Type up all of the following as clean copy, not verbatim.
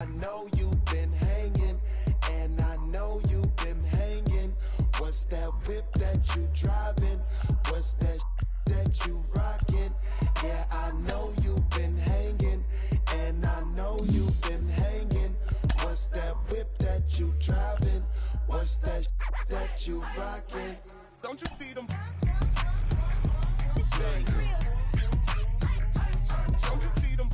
I know you've been hanging, and I know you've been hanging. What's that whip that you driving? What's that that you rocking? Yeah, I know you've been hanging, and I know you've been hanging. What's that whip that you driving? What's that that you rocking? Don't you see them? Don't you see them?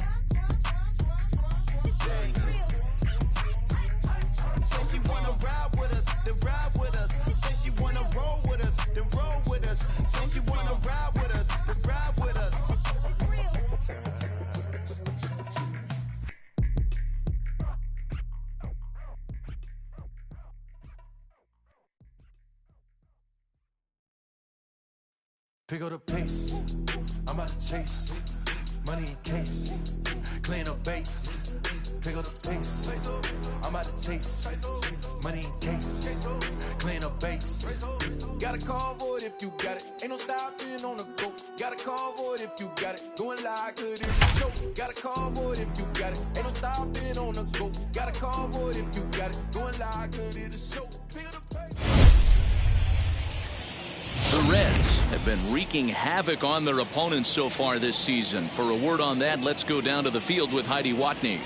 Say she wanna ride with us, then ride with us. Say she wanna roll with us, then roll with us. Say she wanna ride with us, then ride with us. Pick up the pace, I'm about to chase money in case, clean up base. Pick up the pace, I'm about to chase money in case, clean up base. Got a call for it if you got it, ain't no stopping on the go. Got a call for it if you got it, going live, good in the show. Got a call for it if you got it, ain't no stopping on the go. Got a call for it if you got it, going live, good in the show. Pick up the pace. The Reds have been wreaking havoc on their opponents so far this season. For a word on that, let's go down to the field with Heidi Watney.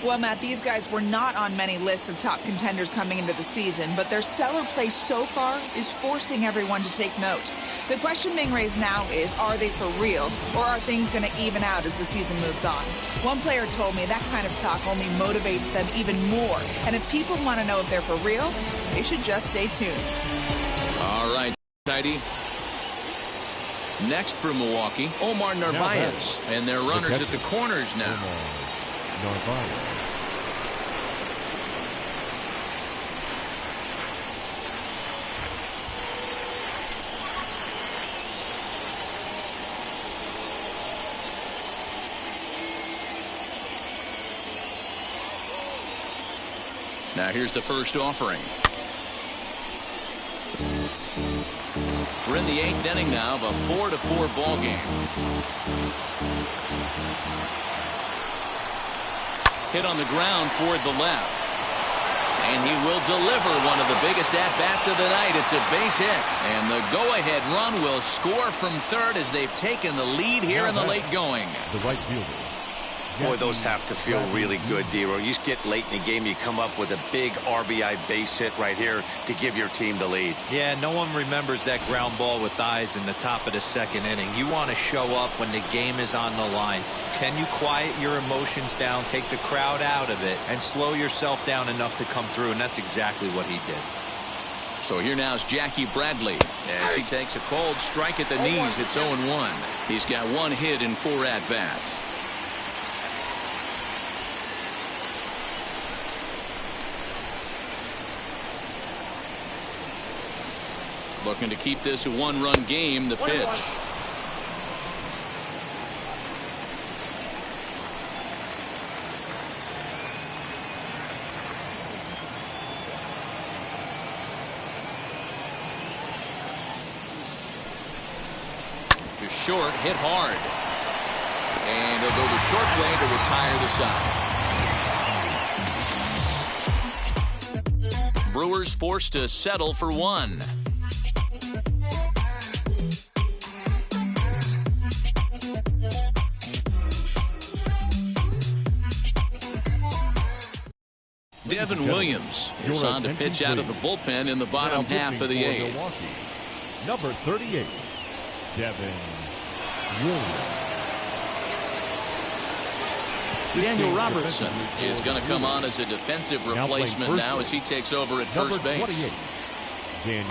Well, Matt, these guys were not on many lists of top contenders coming into the season, but their stellar play so far is forcing everyone to take note. The question being raised now is, are they for real, or are things going to even out as the season moves on? One player told me that kind of talk only motivates them even more, and if people want to know if they're for real, they should just stay tuned. All right, Heidi. Next for Milwaukee, Omar Narvaez, and their runners at the corners now. Narvaez. Now here's the first offering. We're in the 8th inning now of a 4-4 ball game. Hit on the ground toward the left. And he will deliver one of the biggest at-bats of the night. It's a base hit. And the go-ahead run will score from third as they've taken the lead here in the late going. The right fielder. Boy, those have to feel really good, D-Row. You get late in the game, you come up with a big RBI base hit right here to give your team the lead. Yeah, no one remembers that ground ball with eyes in the top of the 2nd inning. You want to show up when the game is on the line. Can you quiet your emotions down, take the crowd out of it, and slow yourself down enough to come through? And that's exactly what he did. So here now is Jackie Bradley as he takes a cold strike at the knees. It's 0-1. He's got 1 hit in 4 at-bats. Looking to keep this a 1-run game. The pitch. To short, hit hard. And he'll go the short way to retire the side. Brewers forced to settle for 1. Devin Williams is on to pitch out of the bullpen in the bottom half of the 8th. Number 38, Devin Williams. Daniel Robertson is going to come on as a defensive replacement now as he takes over at first base. Daniel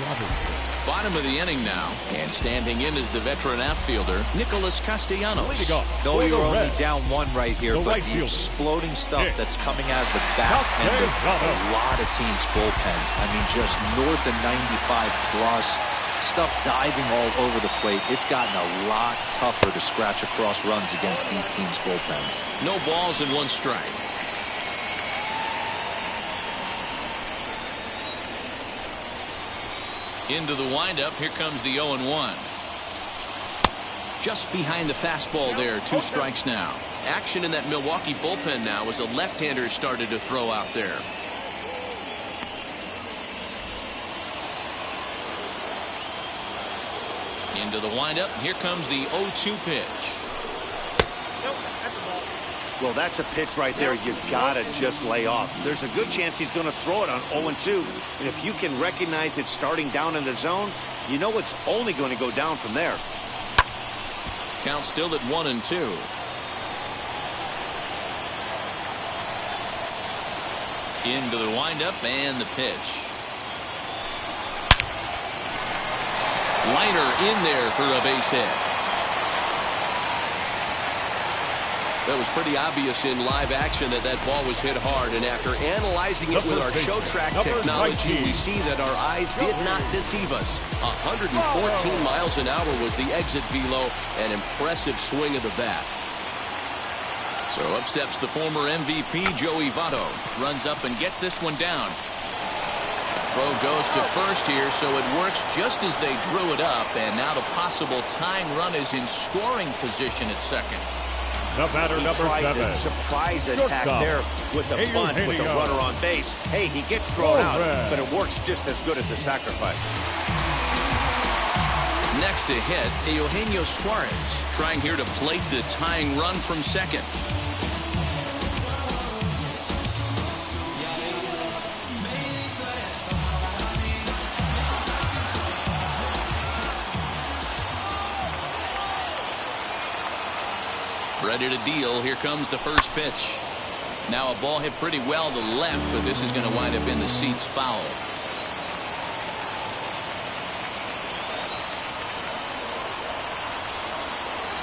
Robertson. Bottom of the inning now, and standing in is the veteran outfielder Nicholas Castellanos. No, you're only down 1 right here, but the exploding stuff that's coming out of the back end of a lot of teams' bullpens. I mean, just north of 95 plus. Stuff diving all over the plate. It's gotten a lot tougher to scratch across runs against these teams' bullpens. No balls and 1 strike. Into the windup. Here comes the 0-1. Just behind the fastball there. 2 strikes now. Action in that Milwaukee bullpen now as a left-hander started to throw out there. Into the windup. Here comes the 0-2 pitch. Well, that's a pitch right there you gotta just lay off. There's a good chance he's going to throw it on 0-2. And if you can recognize it starting down in the zone, you know it's only going to go down from there. Count still at 1-2. Into the windup and the pitch. Liner in there for a base hit. That was pretty obvious in live action that that ball was hit hard, and after analyzing it with our show track technology, we see that our eyes did not deceive us. 114 miles an hour was the exit velo, an impressive swing of the bat. So up steps the former MVP Joey Votto, runs up and gets this one down. The throw goes to first here, so it works just as they drew it up, and now the possible tying run is in scoring position at second. The batter, number 7. The surprise attack there with the bunt with the runner on base. Hey, he gets thrown out, but it works just as good as a sacrifice. Next to hit, Eugenio Suarez, trying here to plate the tying run from second. Ready to deal. Here comes the first pitch. Now a ball hit pretty well to the left, but this is going to wind up in the seats foul.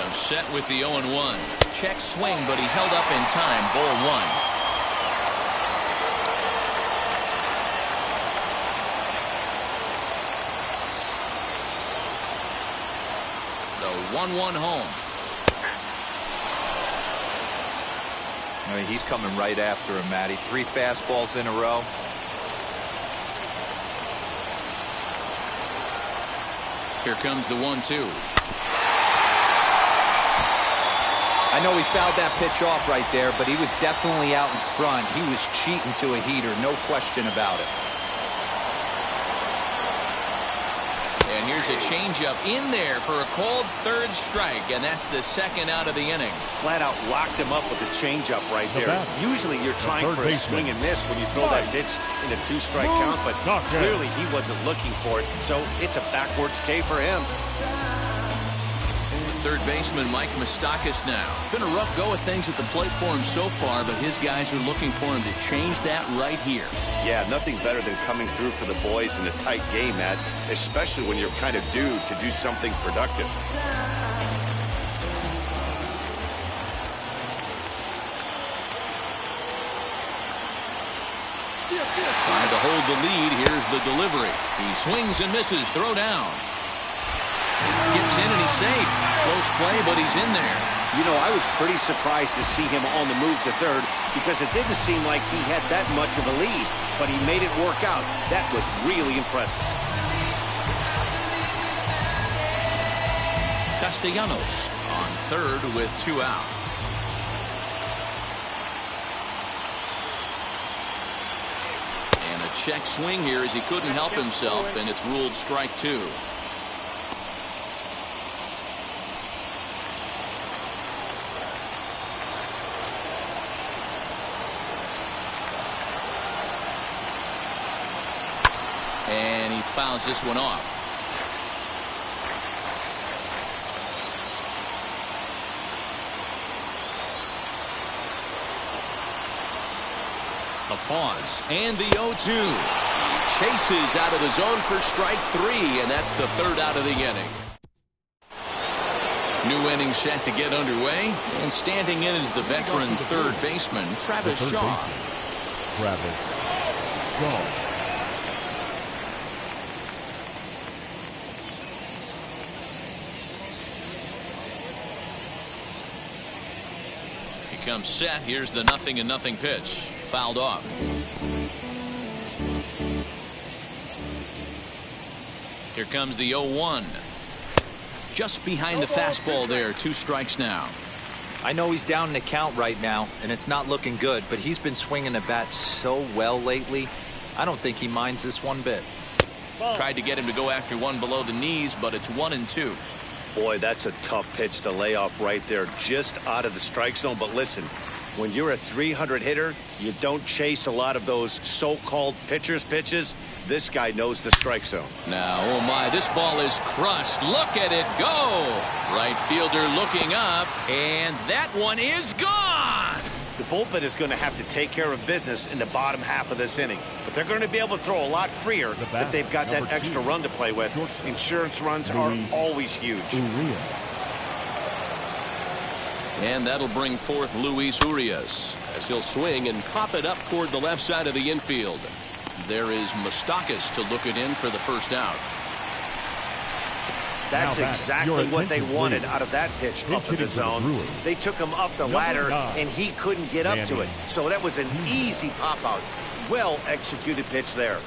I'm set with the 0-1. Check swing, but he held up in time. Ball 1. The 1-1 home. I mean, he's coming right after him, Matty. 3 fastballs in a row. Here comes the 1-2. I know he fouled that pitch off right there, but he was definitely out in front. He was cheating to a heater, no question about it. And here's a changeup in there for a called 3rd strike, and that's the 2nd out of the inning. Flat out locked him up with a changeup right there. Usually you're trying for a swing and miss when you throw that pitch in a 2-strike count, but clearly he wasn't looking for it, so it's a backwards K for him. Third baseman Mike Moustakas now. It's been a rough go of things at the plate for him so far, but his guys are looking for him to change that right here. Yeah, nothing better than coming through for the boys in a tight game, Matt, especially when you're kind of due to do something productive. Trying to hold the lead. Here's the delivery. He swings and misses. Throw down. It skips in and he's safe. Close play, but he's in there. You know, I was pretty surprised to see him on the move to third because it didn't seem like he had that much of a lead, but he made it work out. That was really impressive. Castellanos on third with 2 out. And a check swing here as he couldn't help himself, and it's ruled strike 2. And he fouls this one off. A pause. And the 0-2. Chases out of the zone for strike 3, and that's the 3rd out of the inning. New inning set to get underway, and standing in is the veteran third baseman, Travis Shaw. Travis Shaw. Comes set. Here's the 0-0 pitch. Fouled off. Here comes the 0-1. just behind the fastball there. 2 strikes now. I know he's down in the count right now, and it's not looking good, but he's been swinging the bat so well lately. I don't think he minds this one bit. Tried to get him to go after one below the knees, but it's 1-2. Boy, that's a tough pitch to lay off right there, just out of the strike zone. But listen, when you're a 300 hitter, you don't chase a lot of those so-called pitcher's pitches. This guy knows the strike zone. Now, oh my, this ball is crushed. Look at it go. Right fielder looking up, and that one is gone. The bullpen is going to have to take care of business in the bottom half of this inning. But they're going to be able to throw a lot freer if they've got that extra run to play with. Insurance runs are always huge. And that'll bring forth Luis Urias as he'll swing and pop it up toward the left side of the infield. There is Moustakas to look it in for the first out. That's exactly what they wanted out of that pitch up in the zone. They took him up the ladder, and he couldn't get up to it. So that was an easy pop-out. Well-executed pitch there.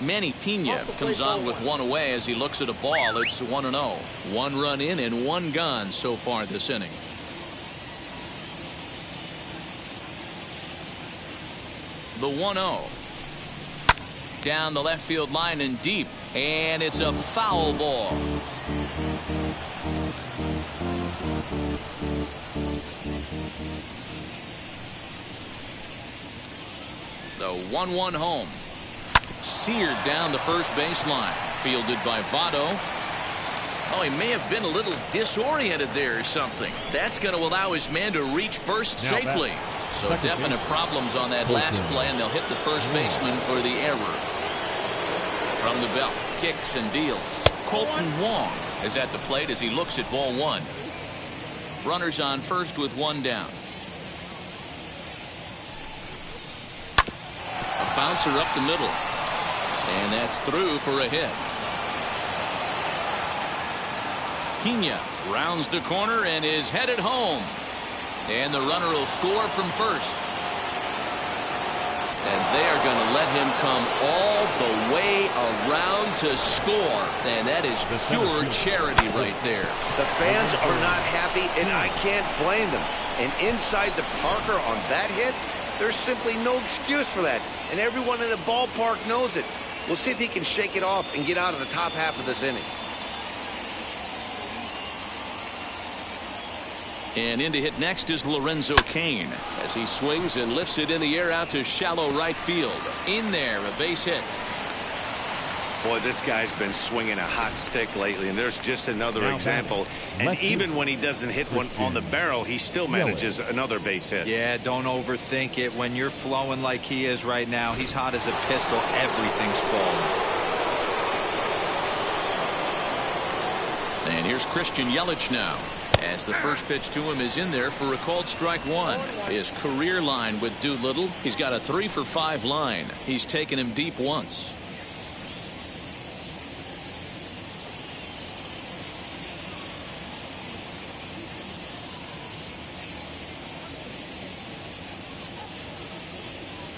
Manny Pena comes on with 1 away as he looks at a ball. It's 1-0. 1 run in and 1 gone so far this inning. The 1-0. Down the left field line and deep. And it's a foul ball. The 1-1 home. Seared down the first baseline. Fielded by Votto. Oh, he may have been a little disoriented there or something. That's going to allow his man to reach first safely. So definite problems on that last play, and they'll hit the first baseman for the error. From the belt, kicks and deals. Colton Wong is at the plate as he looks at ball 1. Runners on first with 1 down. A bouncer up the middle. And that's through for a hit. Pena rounds the corner and is headed home. And the runner will score from first. And they are going to let him come all the way around to score. And that is pure charity right there. The fans are not happy, and I can't blame them. And inside the Parker on that hit, there's simply no excuse for that. And everyone in the ballpark knows it. We'll see if he can shake it off and get out of the top half of this inning. And in to hit next is Lorenzo Cain as he swings and lifts it in the air out to shallow right field. In there, a base hit. Boy, this guy's been swinging a hot stick lately, and there's just another example. And even when he doesn't hit one on the barrel, he still manages another base hit. Yeah, don't overthink it. When you're flowing like he is right now, he's hot as a pistol. Everything's falling. And here's Christian Yelich now, as the first pitch to him is in there for a called strike 1. His career line with Doolittle, he's got a 3-for-5 line. He's taken him deep once.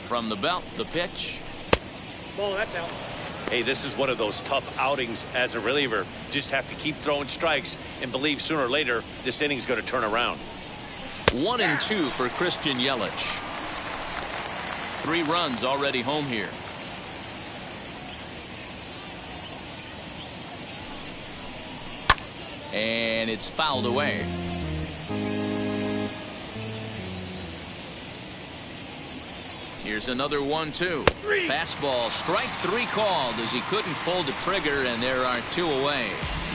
From the belt, the pitch. Ball, that's out. Hey, this is one of those tough outings as a reliever. Just have to keep throwing strikes and believe sooner or later this inning's going to turn around. 1-2 for Christian Yelich. 3 runs already home here. And it's fouled away. Here's another 1-2. Fastball, strike 3 called as he couldn't pull the trigger, and there are 2 away.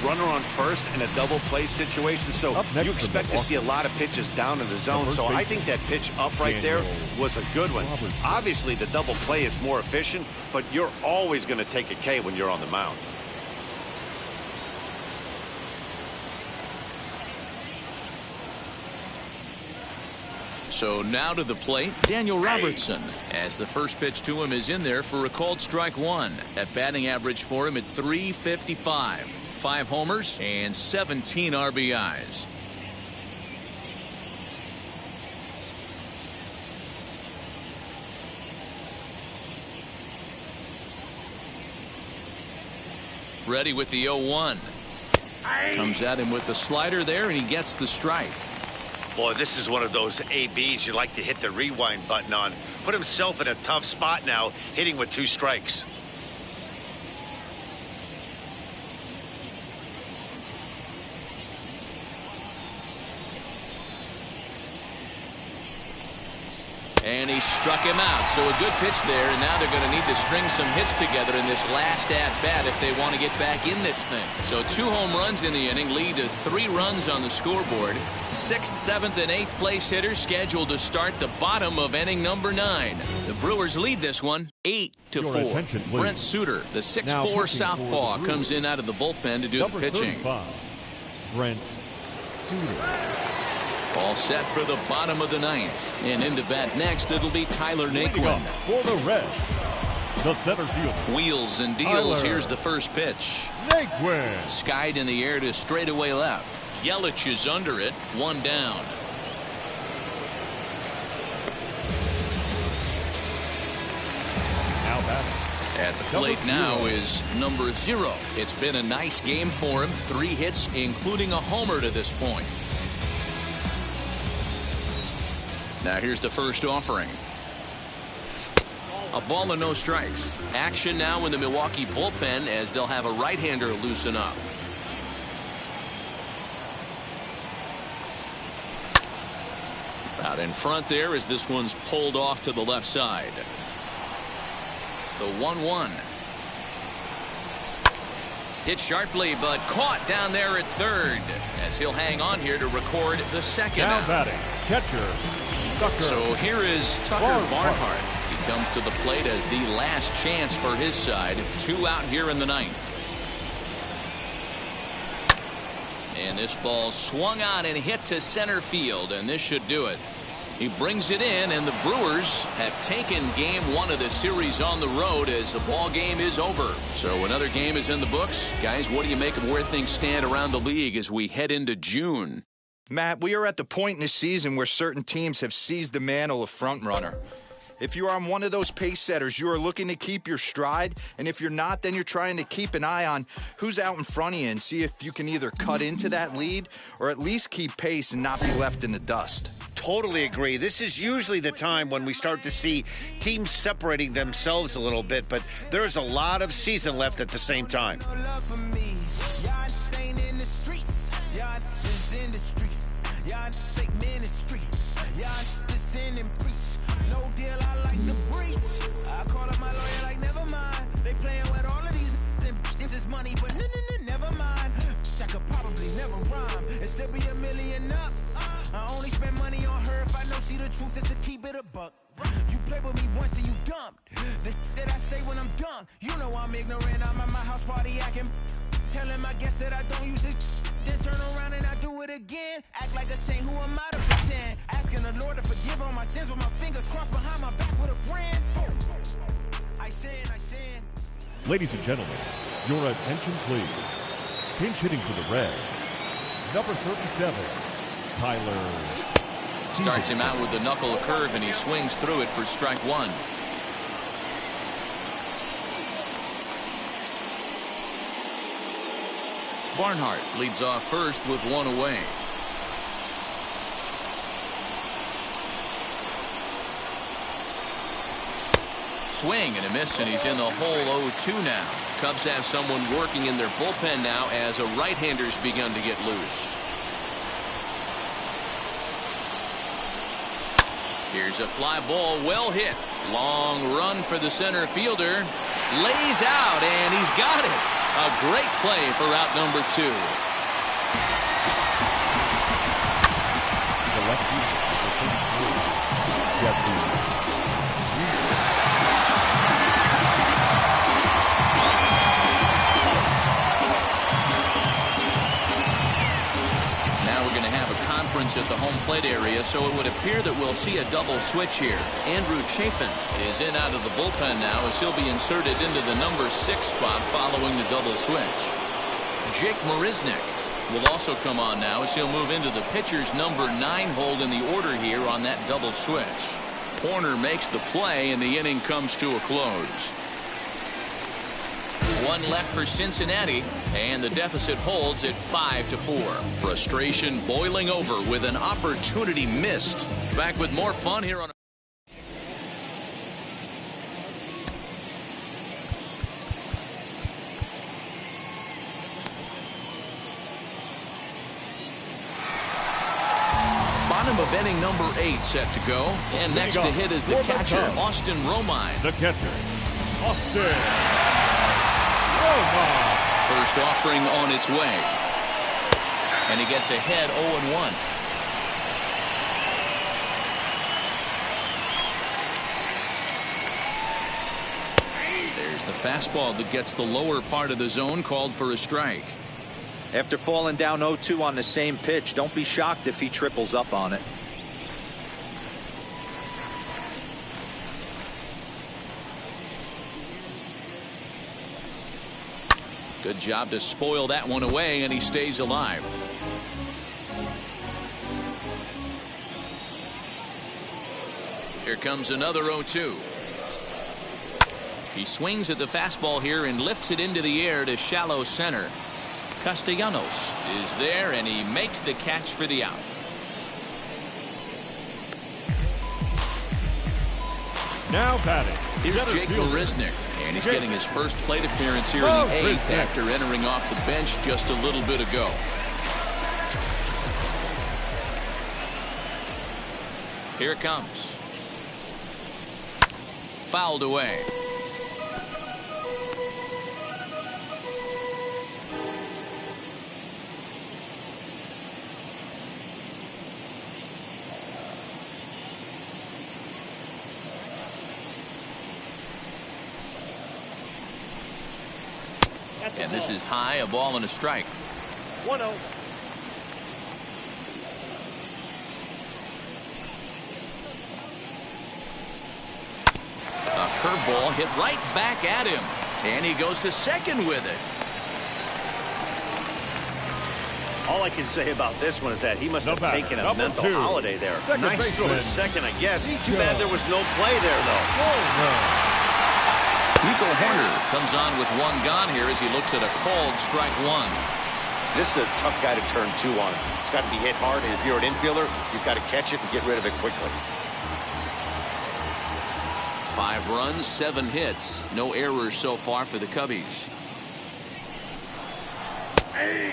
Runner on first in a double play situation, so you expect to see a lot of pitches down in the zone. So I think that pitch up right there was a good one. Obviously, the double play is more efficient, but you're always going to take a K when you're on the mound. So now to the plate, Daniel Robertson, as the first pitch to him is in there for a called strike 1. That batting average for him at .355. 5 homers and 17 RBIs. Ready with the 0-1. Comes at him with the slider there, and he gets the strike. Boy, this is one of those ABs you like to hit the rewind button on. Put himself in a tough spot now, hitting with 2 strikes. And he struck him out. So a good pitch there, and now they're going to need to string some hits together in this last at-bat if they want to get back in this thing. So 2 home runs in the inning lead to 3 runs on the scoreboard. 6th, 7th, and 8th place hitters scheduled to start the bottom of inning number 9. The Brewers lead this one 8-4. Brent Suter, the 6'4 southpaw, comes in out of the bullpen to do the pitching. 35, Brent Suter. All set for the bottom of the 9th. And into bat next, it'll be Tyler Naquin. For the Reds, the center fielder. Wheels and deals. Here's the first pitch. Naquin. Skied in the air to straightaway left. Yelich is under it. 1 down. Now batting. At the plate now is number 0. It's been a nice game for him. 3 hits, including a homer to this point. Now here's the first offering. A ball and no strikes. Action now in the Milwaukee bullpen as they'll have a right-hander loosen up. Out in front there as this one's pulled off to the left side. The 1-1. Hit sharply, but caught down there at third as he'll hang on here to record the second Now out. batting, catcher. So here is Tucker Barnhart. He comes to the plate as the last chance for his side. 2 out here in the 9th. And this ball swung on and hit to center field, and this should do it. He brings it in, and the Brewers have taken game 1 of the series on the road as the ball game is over. So another game is in the books. Guys, what do you make of where things stand around the league as we head into June? Matt, we are at the point in the season where certain teams have seized the mantle of frontrunner. If you are on one of those pace setters, you are looking to keep your stride, and if you're not, then you're trying to keep an eye on who's out in front of you and see if you can either cut into that lead or at least keep pace and not be left in the dust. Totally agree. This is usually the time when we start to see teams separating themselves a little bit, but there's a lot of season left at the same time. I only spend money on her if I know she the truth, just to keep it a buck. You play with me once and you dumped. The that I say when I'm done, you know I'm ignorant. I'm at my house party acting, telling my guests that I don't use it. Then turn around and I do it again. Act like a saint, who am I to pretend? Asking the Lord to forgive all my sins with my fingers crossed behind my back with a grin. I sin. Ladies and gentlemen, your attention please. Pinch hitting for the Reds, number 37, Tyler Starts him out with the knuckle curve, and he swings through it for strike 1. Barnhart leads off first with 1 away. Swing and a miss, and he's in the hole 0-2 now. Cubs have someone working in their bullpen now as a right-hander's begun to get loose. Here's a fly ball, well hit. Long run for the center fielder. Lays out, and he's got it. A great play for out number 2. The left fielder, Jesse. At the home plate area, so it would appear that we'll see a double switch here. Andrew Chafin is in out of the bullpen now as he'll be inserted into the number 6 spot following the double switch. Jake Marisnick will also come on now as he'll move into the pitcher's number 9 hold in the order here on that double switch. Horner makes the play and the inning comes to a close. One left for Cincinnati, and the deficit holds at 5-4. Frustration boiling over with an opportunity missed. Back with more fun here on bottom of inning number 8 set to go. And next to hit is the catcher, Austin Romine. The catcher, Austin Romine. First offering on its way. And he gets ahead 0-1. There's the fastball that gets the lower part of the zone, called for a strike. After falling down 0-2 on the same pitch, don't be shocked if he triples up on it. Good job to spoil that one away, and he stays alive. Here comes another 0-2. He swings at the fastball here and lifts it into the air to shallow center. Castellanos is there, and he makes the catch for the out. Now batting. Here's Jake Marisnick, and he's getting his first plate appearance here in the 8th after entering off the bench just a little bit ago. Here it comes. Fouled away. And this is high, a ball and a strike. 1-0. A curveball hit right back at him. And he goes to second with it. All I can say about this one is that he must have taken a mental holiday there. Nice throw to second, I guess. Too bad there was no play there, though. Nico Hoerner comes on with one gone here as he looks at a called strike one. This is a tough guy to turn 2 on. It's got to be hit hard, and if you're an infielder, you've got to catch it and get rid of it quickly. 5 runs, 7 hits. No errors so far for the Cubbies.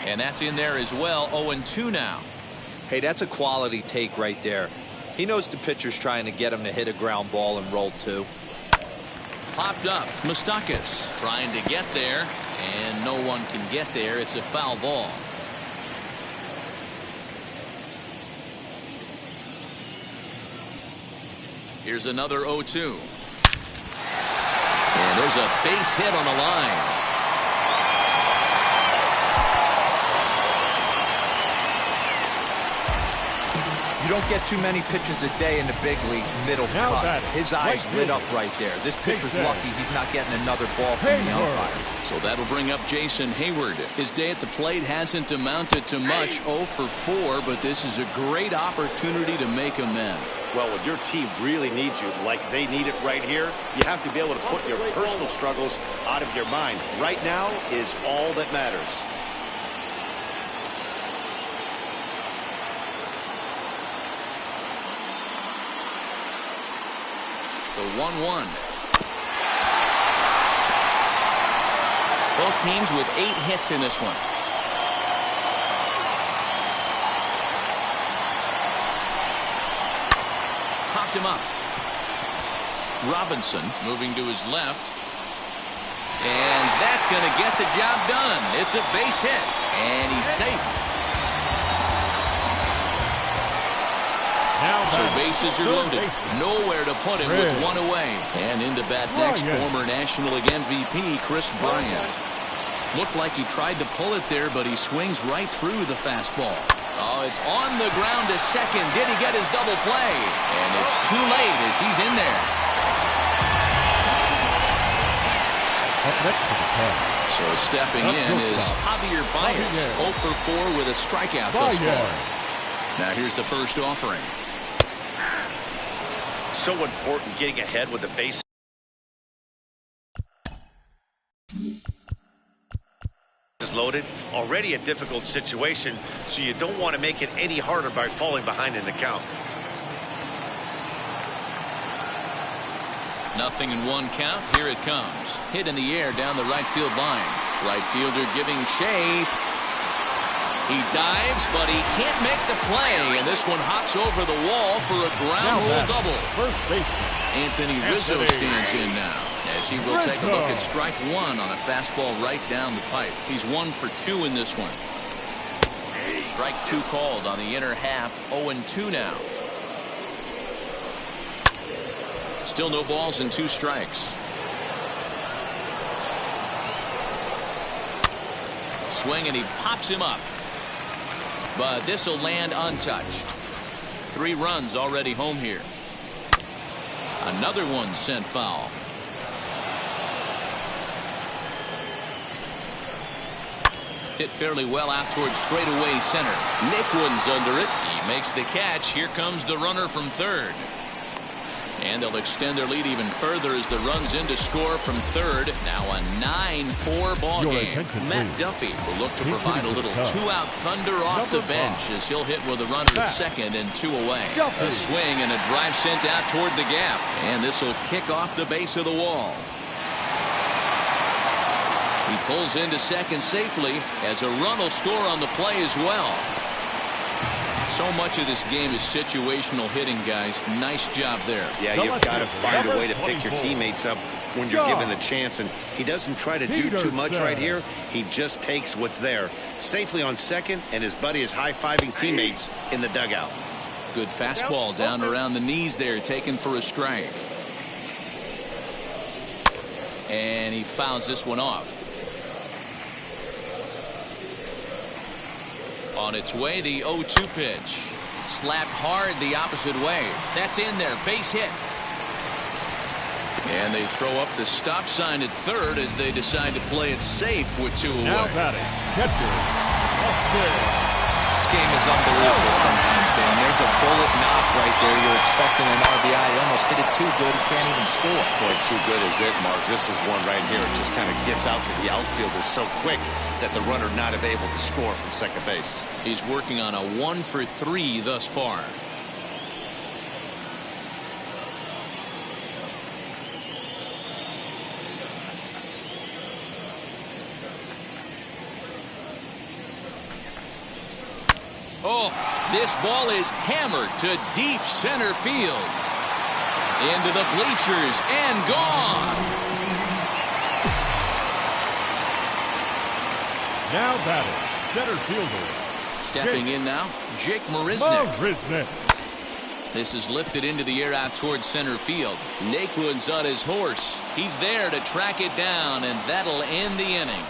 And that's in there as well. 0-2 now. Hey, that's a quality take right there. He knows the pitcher's trying to get him to hit a ground ball and roll 2. Popped up. Moustakas trying to get there, and no one can get there. It's a foul ball. Here's another 0-2. And there's a base hit on the line. You don't get too many pitches a day in the big leagues, middle cut. His eyes lit up right there. This pitcher's lucky he's not getting another ball from the umpire. So that'll bring up Jason Hayward. His day at the plate hasn't amounted to much, 0 for 4, but this is a great opportunity to make amends. Well, when your team really needs you, like they need it right here, you have to be able to put your personal struggles out of your mind. Right now is all that matters. The 1-1. Both teams with 8 hits in this one. Popped him up. Robinson moving to his left. And that's going to get the job done. It's a base hit. And he's safe. So bases are loaded. Nowhere to put him with 1 away. And into bat next, former National League MVP Chris Bryant. Looked like he tried to pull it there, but he swings right through the fastball. Oh, it's on the ground to second. Did he get his double play? And it's too late as he's in there. So stepping in is Javier Baez, 0 for 4 with a strikeout thus far. Now here's the first offering. So important getting ahead with the base. bases loaded. Already a difficult situation, so you don't want to make it any harder by falling behind in the count. 0-1 count. Here it comes. Hit in the air down the right field line. Right fielder giving chase. He dives, but he can't make the play, and this one hops over the wall for a ground rule double. First baseman Anthony Rizzo stands in now, as he will take a look at strike one on a fastball right down the pipe. He's 1 for 2 in this one. Strike two called on the inner half. 0-2 now. Still no balls and 2 strikes. Swing, and he pops him up. But this will land untouched. 3 runs already home here. Another one sent foul. Hit fairly well out towards straightaway center. Naquin's under it. He makes the catch. Here comes the runner from third. And they'll extend their lead even further as the runs in to score from third. Now a 9-4 ball game. Matt Duffy will look to provide a little 2-out thunder off the bench as he'll hit with a runner at second and 2 away. A swing and a drive sent out toward the gap. And this will kick off the base of the wall. He pulls into second safely as a run will score on the play as well. So much of this game is situational hitting, guys. Nice job there. Yeah, you've got to find a way to pick your teammates up when you're given the chance, and he doesn't try to do too much right here. He just takes what's there. Safely on second, and his buddy is high-fiving teammates in the dugout. Good fastball down around the knees there, taken for a strike. And he fouls this one off. On its way, the 0-2 pitch. Slapped hard the opposite way. That's in there. Base hit. And they throw up the stop sign at third as they decide to play it safe with 2 away. Now batting, catcher, Austin. This game is unbelievable sometimes, Dan. There's a bullet knock right there. You're expecting an RBI. He almost hit it too good. He can't even score. Boy, too good is it, Mark. This is one right here. It just kind of gets out to the outfielder so quick that the runner not able to score from second base. He's working on a 1 for 3 thus far. Oh, this ball is hammered to deep center field. Into the bleachers and gone. Now batting, center fielder. Stepping in now, Jake Marisnick. This is lifted into the air out towards center field. Naquin's on his horse. He's there to track it down, and that'll end the inning.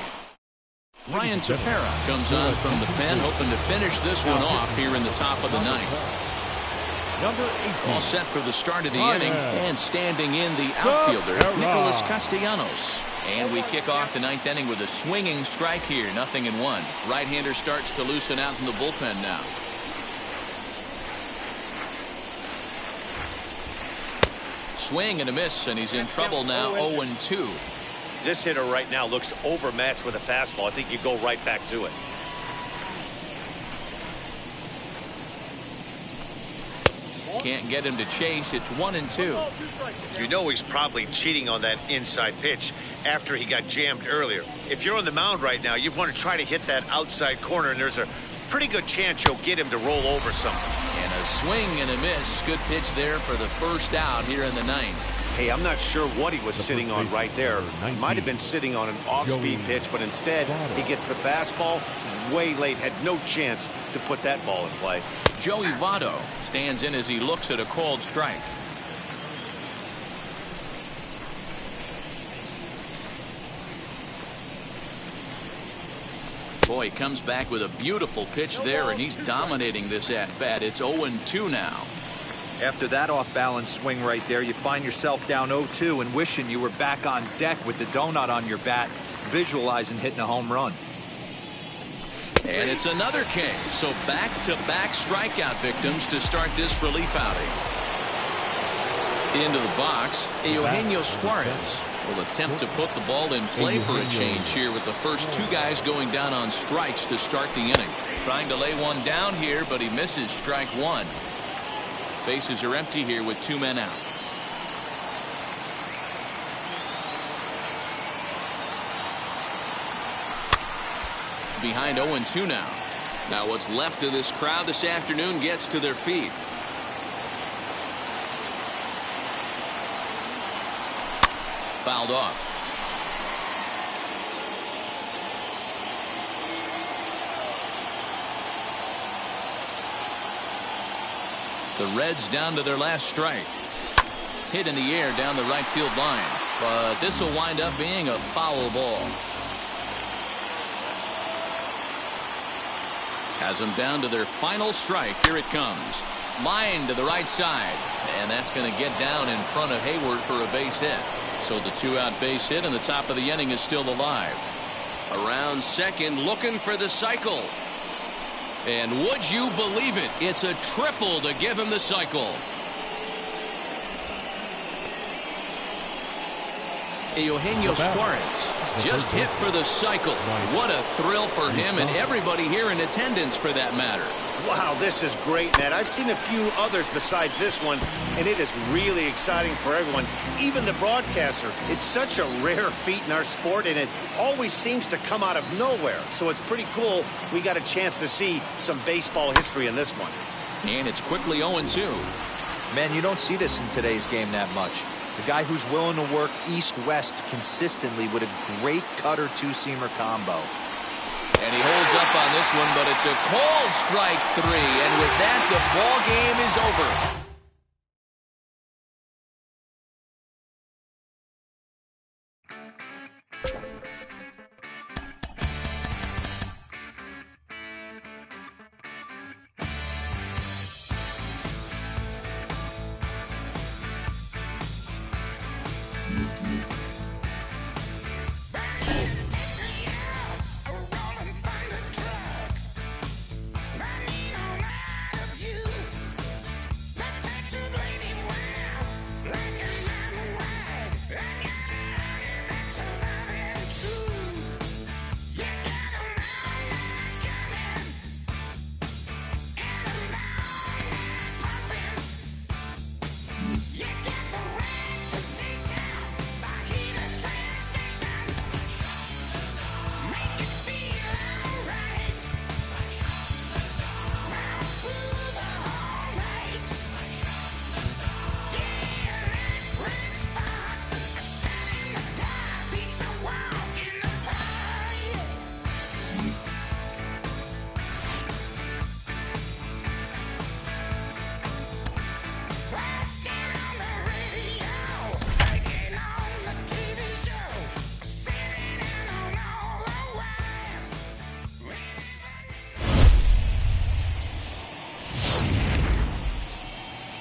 Ryan Tepera comes on from the pen, hoping to finish this one off here in the top of the ninth. Number 18. All set for the start of the inning, and standing in the outfielder, Nicholas Castellanos. And we kick off the ninth inning with a swinging strike here, 0-1. Right-hander starts to loosen out from the bullpen now. Swing and a miss, and he's in trouble now, 0-2. This hitter right now looks overmatched with a fastball. I think you go right back to it. Can't get him to chase. It's 1-2. You know he's probably cheating on that inside pitch after he got jammed earlier. If you're on the mound right now, you want to try to hit that outside corner, and there's a pretty good chance you'll get him to roll over something. And a swing and a miss. Good pitch there for the first out here in the ninth. Hey, I'm not sure what he was sitting on right there. He might have been sitting on an off-speed pitch, but instead he gets the fastball way late. Had no chance to put that ball in play. Joey Votto stands in as he looks at a called strike. Boy, he comes back with a beautiful pitch there, and he's dominating this at-bat. It's 0-2 now. After that off-balance swing right there, you find yourself down 0-2 and wishing you were back on deck with the donut on your bat, visualizing hitting a home run. And it's another K. So back-to-back strikeout victims to start this relief outing. Into the box, Eugenio Suarez. will attempt to put the ball in play for a change here with the first two guys going down on strikes to start the inning. Trying to lay one down here, but he misses strike one. Bases are empty here with 2 men out. Behind 0-2 now. Now what's left of this crowd this afternoon gets to their feet. Fouled off. The Reds down to their last strike. Hit in the air down the right field line, but this will wind up being a foul ball. Has them down to their final strike. Here it comes. Line to the right side, and that's going to get down in front of Hayward for a base hit. So the 2-out base hit, and the top of the inning is still alive. Around second, looking for the cycle. And would you believe it? It's a triple to give him the cycle. Eugenio Suarez just hit for the cycle. What a thrill for him and everybody here in attendance for that matter. Wow, this is great, man. I've seen a few others besides this one, and it is really exciting for everyone, even the broadcaster. It's such a rare feat in our sport, and it always seems to come out of nowhere. So it's pretty cool we got a chance to see some baseball history in this one. And it's quickly 0-2. Man, you don't see this in today's game that much. The guy who's willing to work east-west consistently with a great cutter two-seamer combo. And he holds up on this one, but it's a cold strike 3. And with that, the ball game is over.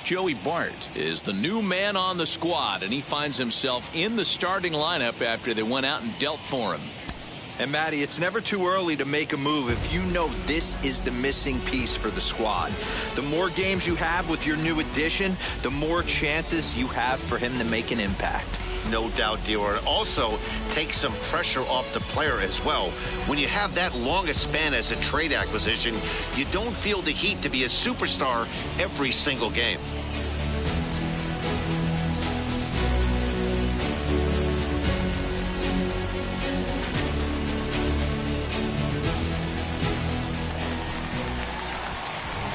Joey Bart is the new man on the squad, and he finds himself in the starting lineup after they went out and dealt for him. And Matty, it's never too early to make a move if you know this is the missing piece for the squad. The more games you have with your new addition, the more chances you have for him to make an impact. No doubt, Dior. It also takes some pressure off the player as well. When you have that longest span as a trade acquisition, you don't feel the heat to be a superstar every single game.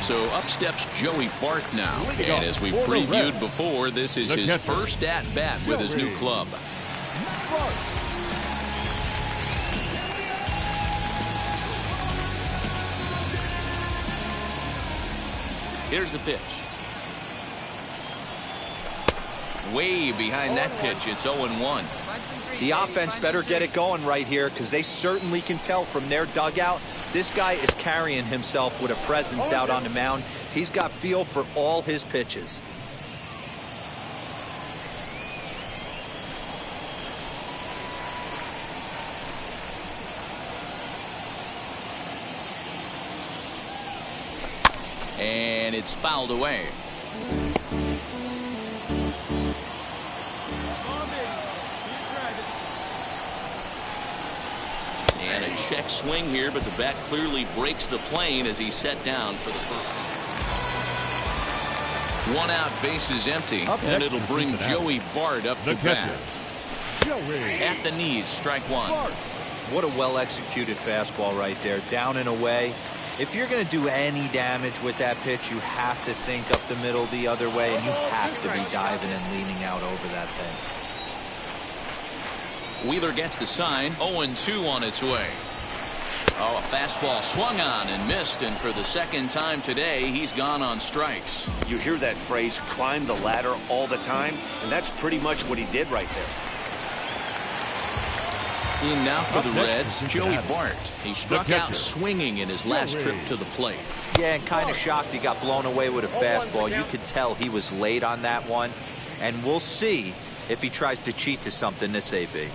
So up steps Joey Bart now. And as we previewed before, this is his first at-bat with his new club. Here's the pitch. Way behind that pitch. It's 0-1. The offense better get it going right here, because they certainly can tell from their dugout this guy is carrying himself with a presence out on the mound. He's got feel for all his pitches. And it's fouled away. check swing here, but the bat clearly breaks the plane as he's set down for the first. One out, base is empty, and it'll bring Joey Bart up to bat. At the knees, strike one. What a well-executed fastball right there, down and away. If you're going to do any damage with that pitch, you have to think up the middle the other way, and you have to be diving and leaning out over that thing. Wheeler gets the sign. 0-2 on its way. Oh, a fastball swung on and missed, and for the second time today, he's gone on strikes. You hear that phrase, climb the ladder, all the time, and that's pretty much what he did right there. In now for the Reds, Joey Bart. He struck out swinging in his last trip to the plate. Yeah, and kind of shocked he got blown away with a fastball. You could tell he was late on that one, and we'll see if he tries to cheat to something this AB.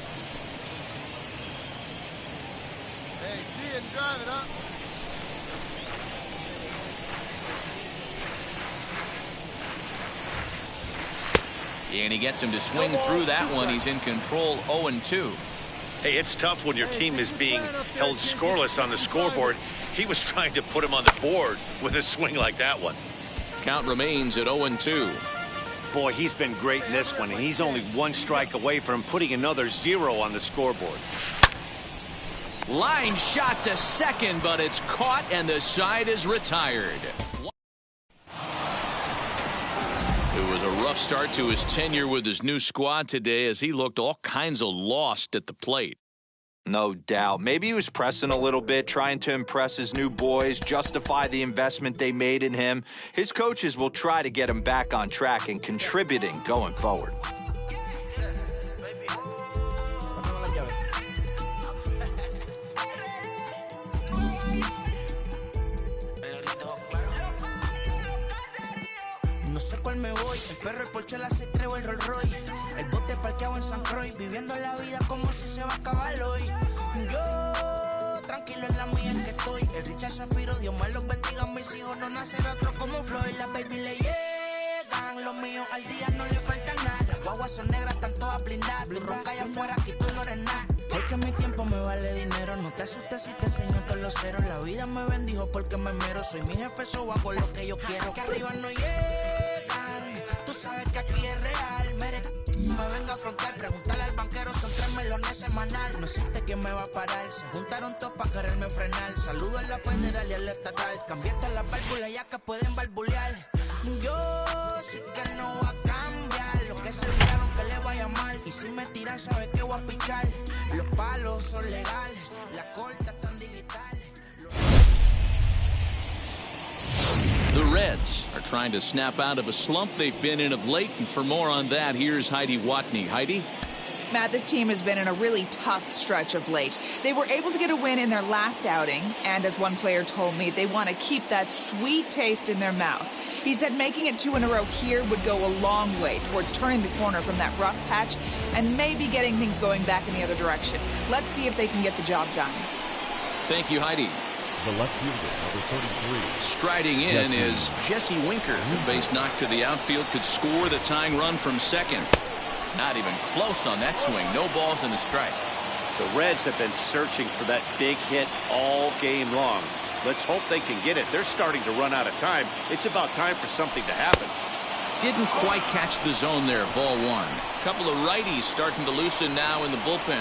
Drive it up. And he gets him to swing through that one. He's in control. 0-2. Hey, it's tough when your team is being held scoreless on the scoreboard. He was trying to put him on the board with a swing like that one. Count remains at 0-2. Boy, he's been great in this one, and he's only one strike away from putting another 0 on the scoreboard. Line shot to second, but it's caught and the side is retired. It was a rough start to his tenure with his new squad today as he looked all kinds of lost at the plate. No doubt. Maybe he was pressing a little bit, trying to impress his new boys, justify the investment they made in him. His coaches will try to get him back on track and contributing going forward. No sé cuál me voy, el perro, el Porsche, la C3 o el Rolls Royce. El bote parqueado en San Croix, viviendo la vida como si se va a acabar hoy. Yo, tranquilo en la mía es que estoy. El Richard Zafiro, Dios me los bendiga, mis hijos no nacer otro como Floyd. Las baby le llegan, los míos al día no le falta nada. Las guaguas son negras, están todas blindadas. Tu ronca allá afuera, aquí tú no eres nada. Porque mi tiempo me vale dinero, no te asustes si te enseño todos los ceros. La vida me bendijo porque me mero, soy mi jefe, so hago lo que yo quiero. Que arriba no llegan, tú sabes que aquí es real. Me venga a frontear, preguntarle al banquero, son 3 melones semanal. No existe quien me va a parar, se juntaron todos para quererme frenar. Saludo a la federal y al estatal, cambiaste las válvulas ya que pueden barbulear. Yo sí que no voy a cambiar, lo que se vieron que le vaya mal. Y si me tiran, sabes que voy a pichar. Los palos son legales, la corta tan digital. The Reds are trying to snap out of a slump they've been in of late, and for more on that, here's Heidi Watney. Heidi? Matt, this team has been in a really tough stretch of late. They were able to get a win in their last outing, and as one player told me, they want to keep that sweet taste in their mouth. He said making it 2 in a row here would go a long way towards turning the corner from that rough patch and maybe getting things going back in the other direction. Let's see if they can get the job done. Thank you, Heidi. The left fielder, number 33. Striding in is Jesse Winker. The base knock to the outfield could score the tying run from second. Not even close on that swing. No balls and a strike. The Reds have been searching for that big hit all game long. Let's hope they can get it. They're starting to run out of time. It's about time for something to happen. Didn't quite catch the zone there. Ball 1. Couple of righties starting to loosen now in the bullpen.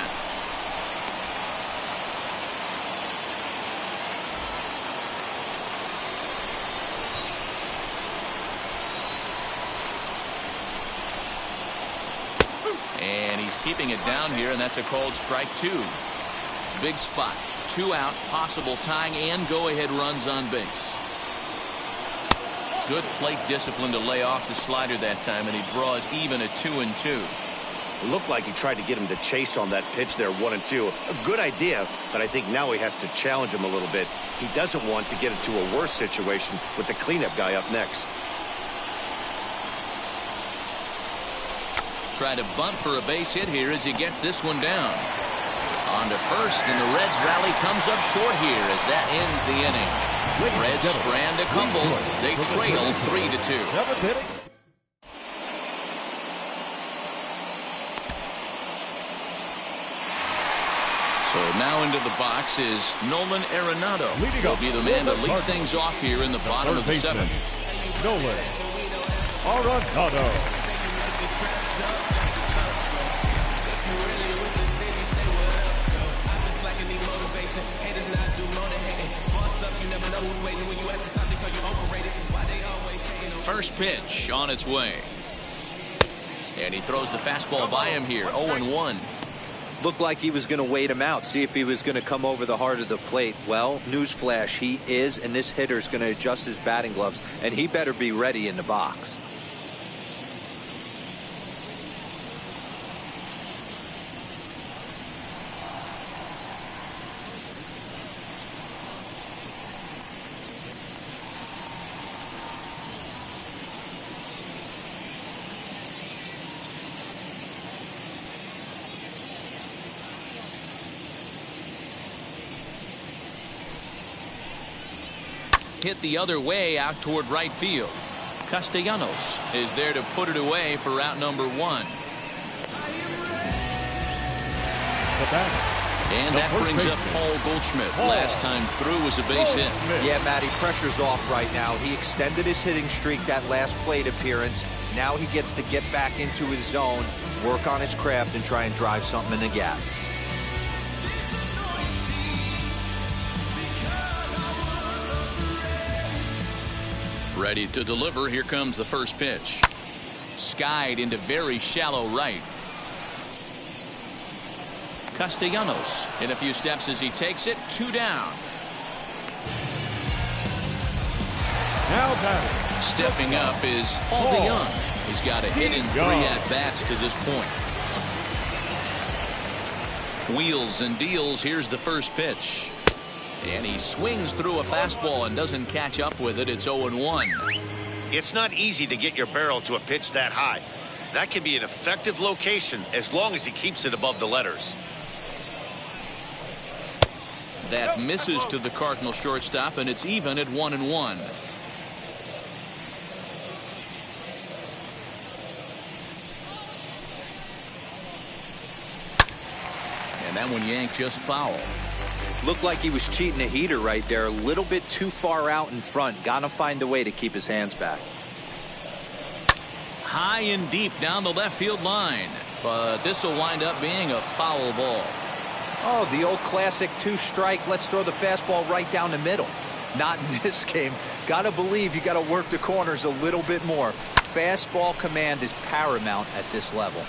And he's keeping it down here, and that's a called strike 2. Big spot. 2 out, possible tying and go-ahead runs on base. Good plate discipline to lay off the slider that time, and he draws even at 2-2. It looked like he tried to get him to chase on that pitch there, 1-2. A good idea, but I think now he has to challenge him a little bit. He doesn't want to get into a worse situation with the cleanup guy up next. Try to bunt for a base hit here as he gets this one down. On to first, and the Reds rally comes up short here as that ends the inning. Reds strand a couple. They trail 3-2. So So now into the box is Nolan Arenado. He'll be the man to lead things off here in the bottom of the seventh. Nolan Arenado. First pitch on its way. And he throws the fastball by him here. 0-1. Looked like he was going to wait him out, see if he was going to come over the heart of the plate. Well, newsflash, he is, and this hitter's going to adjust his batting gloves, and he better be ready in the box. Hit the other way out toward right field. Castellanos is there to put it away for route number 1. And that brings up Paul Goldschmidt. Last time through was a base hit. Yeah, Matty, pressure's off right now. He extended his hitting streak that last plate appearance. Now he gets to get back into his zone, work on his craft, and try and drive something in the gap. Ready to deliver. Here comes the first pitch. Skied into very shallow right. Castellanos in a few steps as he takes it. 2 down. Now batting. Stepping up is Paul DeYoung. He's got a hit in 3 at-bats to this point. Wheels and deals. Here's the first pitch. And he swings through a fastball and doesn't catch up with it. It's 0-1. It's not easy to get your barrel to a pitch that high. That can be an effective location as long as he keeps it above the letters. That misses to the Cardinal shortstop, and it's even at 1-1. And that one yanked just foul. Looked like he was cheating a heater right there. A little bit too far out in front. Gotta find a way to keep his hands back. High and deep down the left field line. But this will wind up being a foul ball. Oh, the old classic 2-strike. Let's throw the fastball right down the middle. Not in this game. Gotta believe you gotta work the corners a little bit more. Fastball command is paramount at this level.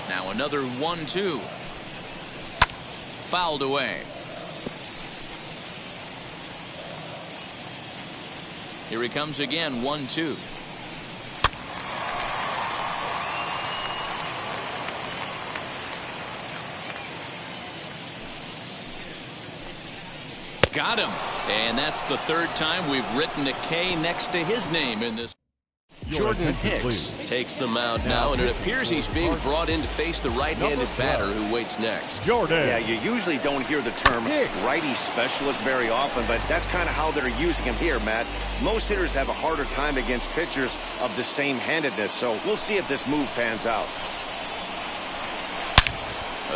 Now another 1-2. Fouled away. Here he comes again. 1-2. Got him. And that's the 3rd time we've written a K next to his name in this. Jordan Hicks takes the mound now, and it appears he's being brought in to face the right-handed batter who waits next. Jordan. Yeah, you usually don't hear the term righty specialist very often, but that's kind of how they're using him here, Matt. Most hitters have a harder time against pitchers of the same handedness, so we'll see if this move pans out.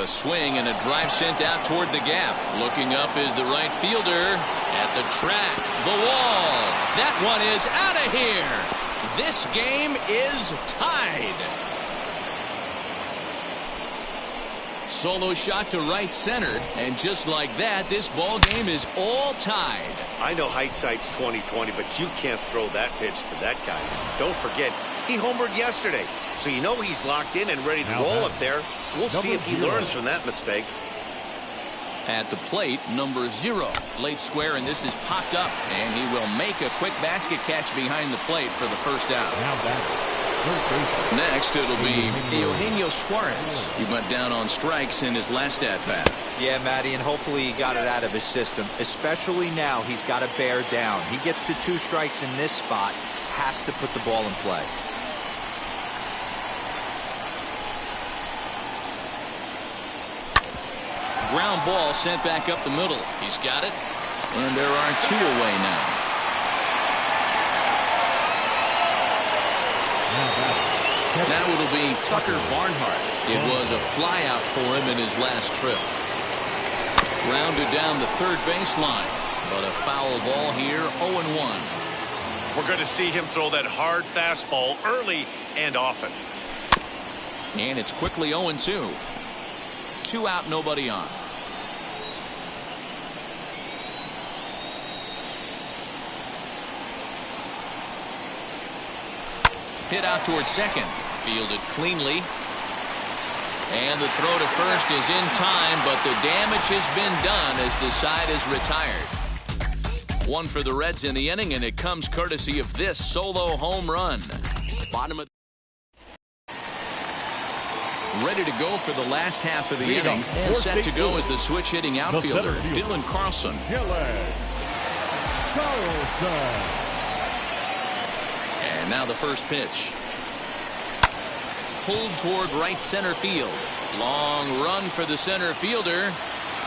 A swing and a drive sent out toward the gap. Looking up is the right fielder at the track. The wall. That one is out of here. This game is tied. Solo shot to right center, and just like that, this ball game is all tied. I know hindsight's 20/20, but you can't throw that pitch to that guy. Don't forget, he homered yesterday, so you know he's locked in and ready to roll up there. We'll see if he learns from that mistake. At the plate, number 0. Late square, and this is popped up. And he will make a quick basket catch behind the plate for the first out. Next, it'll be Eugenio Suarez. He went down on strikes in his last at-bat. Yeah, Matty, and hopefully he got it out of his system. Especially now, he's got to bear down. He gets the 2 strikes in this spot, has to put the ball in play. Ground ball sent back up the middle. He's got it. And there are 2 away now. Now it'll be Tucker Barnhart. It was a flyout for him in his last trip. Rounded down the third baseline, but a foul ball here, 0-1. We're going to see him throw that hard fastball early and often. And it's quickly 0-2. 2 out, nobody on. Hit out towards second. Fielded cleanly. And the throw to first is in time, but the damage has been done as the side is retired. 1 for the Reds in the inning, and it comes courtesy of this solo home run. Bottom of ready to go for the last half of the inning, and set to go as the switch-hitting outfielder, Dylan Carlson. And now the first pitch. Pulled toward right center field. Long run for the center fielder,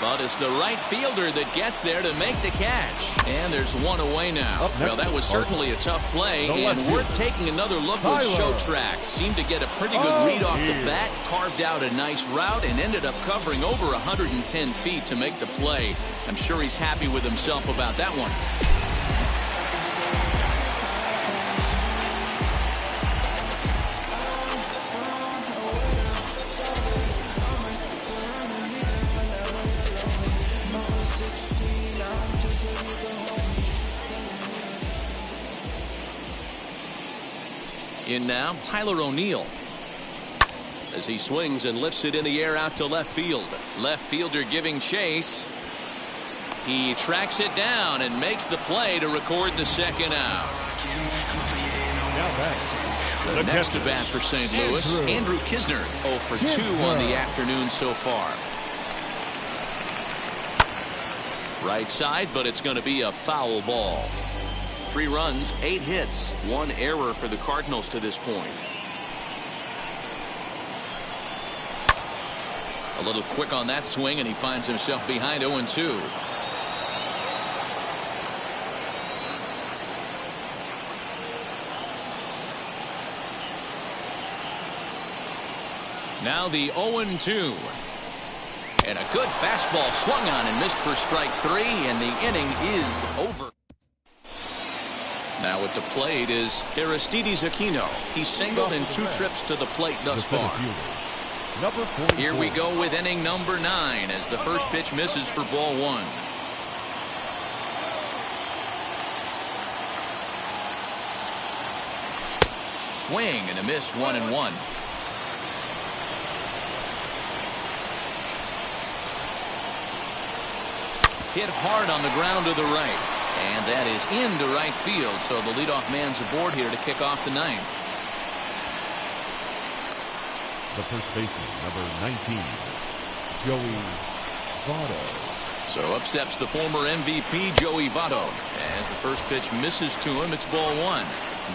but it's the right fielder that gets there to make the catch. And there's 1 away now. Well, that was certainly a tough play, and worth taking another look was Showtrack. Seemed to get a pretty good read off the bat, carved out a nice route, and ended up covering over 110 feet to make the play. I'm sure he's happy with himself about that one. In now, Tyler O'Neill. As he swings and lifts it in the air out to left field. Left fielder giving chase. He tracks it down and makes the play to record the second out. The next to bat for St. Louis, Andrew Knizner, 0 for 2 on the afternoon so far. Right side, but it's going to be a foul ball. 3 runs, 8 hits, 1 error for the Cardinals to this point. A little quick on that swing, and he finds himself behind 0-2. Now the 0-2. And a good fastball swung on and missed for strike 3, and the inning is over. Now at the plate is Aristides Aquino. He's singled in 2 trips to the plate thus far. Here we go with inning number 9 as the first pitch misses for ball 1. Swing and a miss, 1-1. Hit hard on the ground to the right. And that is into right field, so the leadoff man's aboard here to kick off the 9th. The first baseman, number 19, Joey Votto. So up steps the former MVP, Joey Votto. As the first pitch misses to him, it's ball 1.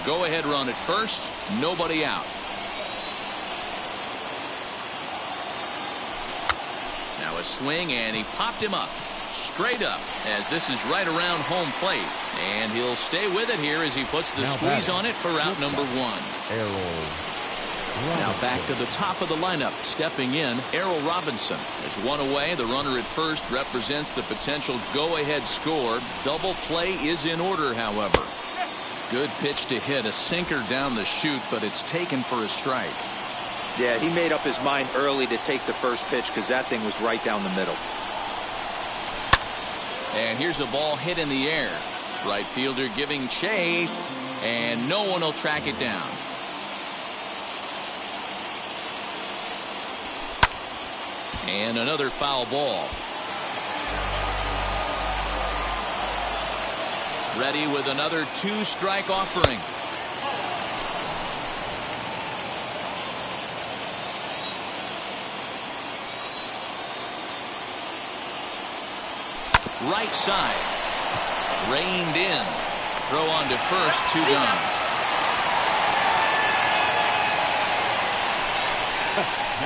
Go-ahead run at first, nobody out. Now a swing, and he popped him up. Straight up, as this is right around home plate, and he'll stay with it here as he puts the squeeze on it for out number 1. Now back to the top of the lineup, stepping in, Errol Robinson. There's 1 away. The runner at first represents the potential go-ahead score. Double play is in order, however. Good pitch to hit, a sinker down the chute, but it's taken for a strike. Yeah, he made up his mind early to take the first pitch because that thing was right down the middle. And here's a ball hit in the air. Right fielder giving chase, and no one will track it down. And another foul ball. Ready with another 2-strike offering. Right side. Reined in. Throw on to first, 2 gone.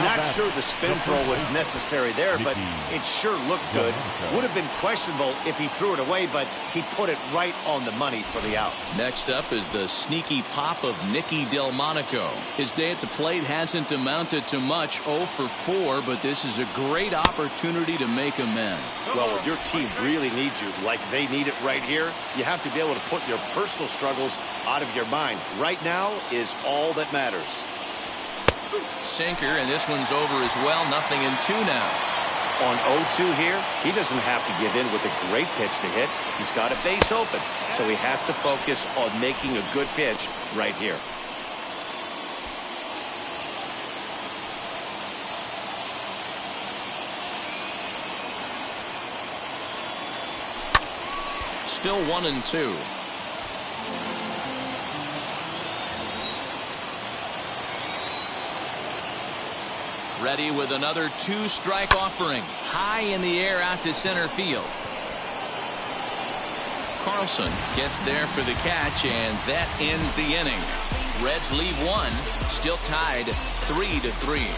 Not sure the spin throw was necessary there, but it sure looked good. Would have been questionable if he threw it away, but he put it right on the money for the out. Next up is the sneaky pop of Nicky Delmonico. His day at the plate hasn't amounted to much, 0 for 4, but this is a great opportunity to make amends. Well, when your team really needs you, like they need it right here, you have to be able to put your personal struggles out of your mind. Right now is all that matters. Sinker, and this one's over as well. 0-2 now. On 0-2 here, he doesn't have to give in with a great pitch to hit. He's got a base open, so he has to focus on making a good pitch right here. Still 1-2. Ready with another 2-strike offering. High in the air out to center field. Carlson gets there for the catch, and that ends the inning. Reds leave one, still tied 3-3.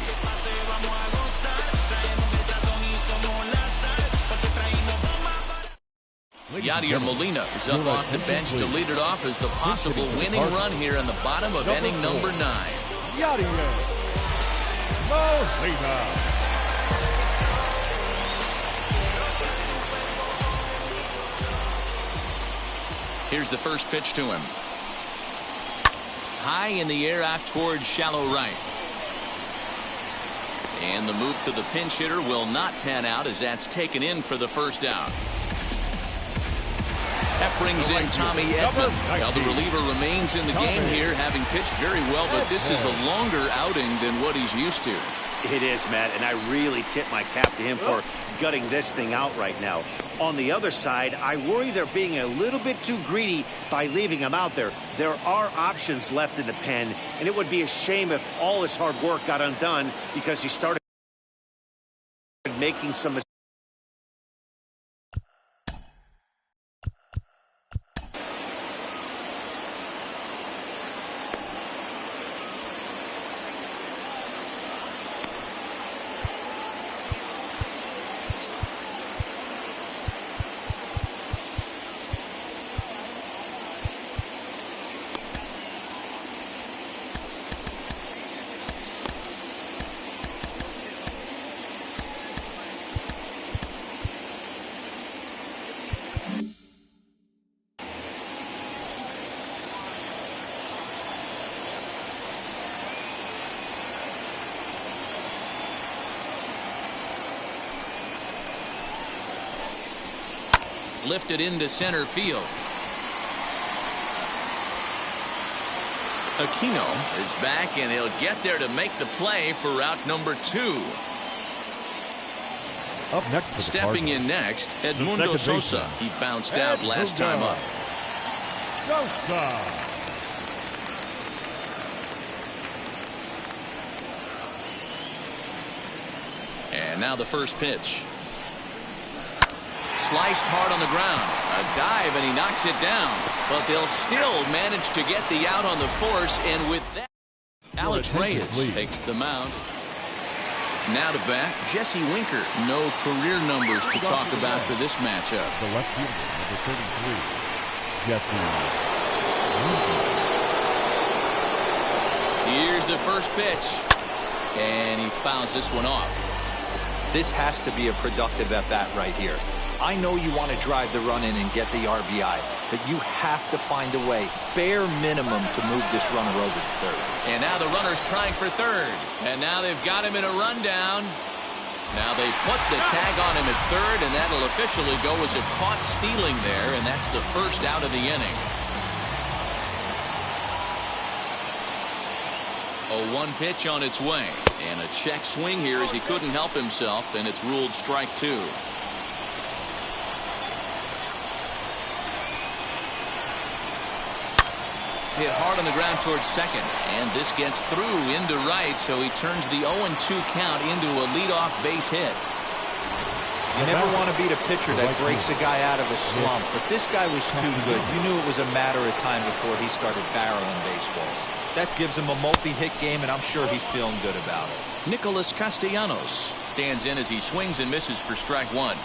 Yadier Molina is up off the bench to lead it off as the possible winning run here in the bottom of inning number 9. Yadier Molina. Here's the first pitch to him. High in the air out towards shallow right. And the move to the pinch hitter will not pan out as that's taken in for the first out. That brings in Tommy Edman. Now the reliever remains in the game here, having pitched very well, but this is a longer outing than what he's used to. It is, Matt, and I really tip my cap to him for gutting this thing out right now. On the other side, I worry they're being a little bit too greedy by leaving him out there. There are options left in the pen, and it would be a shame if all his hard work got undone because he started making some mistakes. Lifted into center field. Aquino is back, and he'll get there to make the play for out number 2. Up next for stepping in next, Edmundo Sosa. He bounced out last time up. Sosa. And now the first pitch. Sliced hard on the ground. A dive, and he knocks it down. But they'll still manage to get the out on the force, and with that, Alex Reyes takes the mound. Now to bat, Jesse Winker. No career numbers to talk about for this matchup. The left fielder, number 33, Jesse Winker. Here's the first pitch, and he fouls this one off. This has to be a productive at-bat right here. I know you want to drive the run in and get the RBI, but you have to find a way, bare minimum, to move this runner over to third. And now the runner's trying for third. And now they've got him in a rundown. Now they put the tag on him at third, and that'll officially go as a caught stealing there, and that's the first out of the inning. A 1 pitch on its way. And a check swing here as he couldn't help himself, and it's ruled strike 2. Hit hard on the ground towards second, and this gets through into right, so he turns the 0-2 count into a leadoff base hit. You never want to be the pitcher that breaks a guy out of a slump, but this guy was too good. You knew it was a matter of time before he started barreling baseballs. That gives him a multi-hit game, and I'm sure he's feeling good about it. Nicholas Castellanos stands in as he swings and misses for strike one.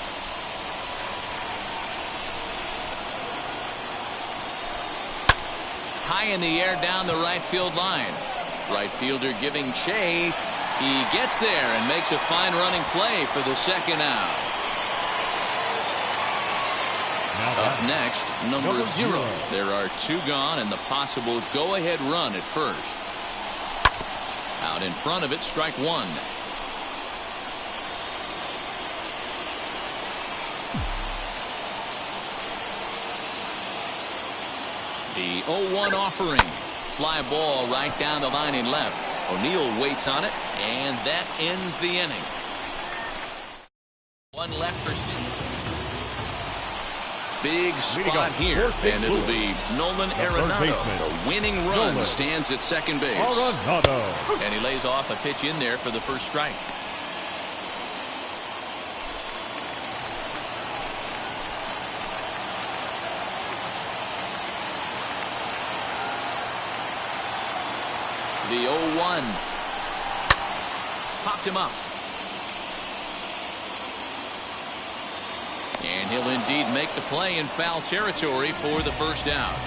High in the air down the right field line. Right fielder giving chase. He gets there and makes a fine running play for the second out. Up next, number 0. There are 2 gone and the possible go-ahead run at first. Out in front of it, strike 1. The 0-1 offering. Fly ball right down the line and left. O'Neill waits on it, and that ends the inning. 1 left for Steve. Big spot here, and it'll be Nolan Arenado. The winning run stands at second base. And he lays off a pitch in there for the first strike. The 0-1. Popped him up. And he'll indeed make the play in foul territory for the first out.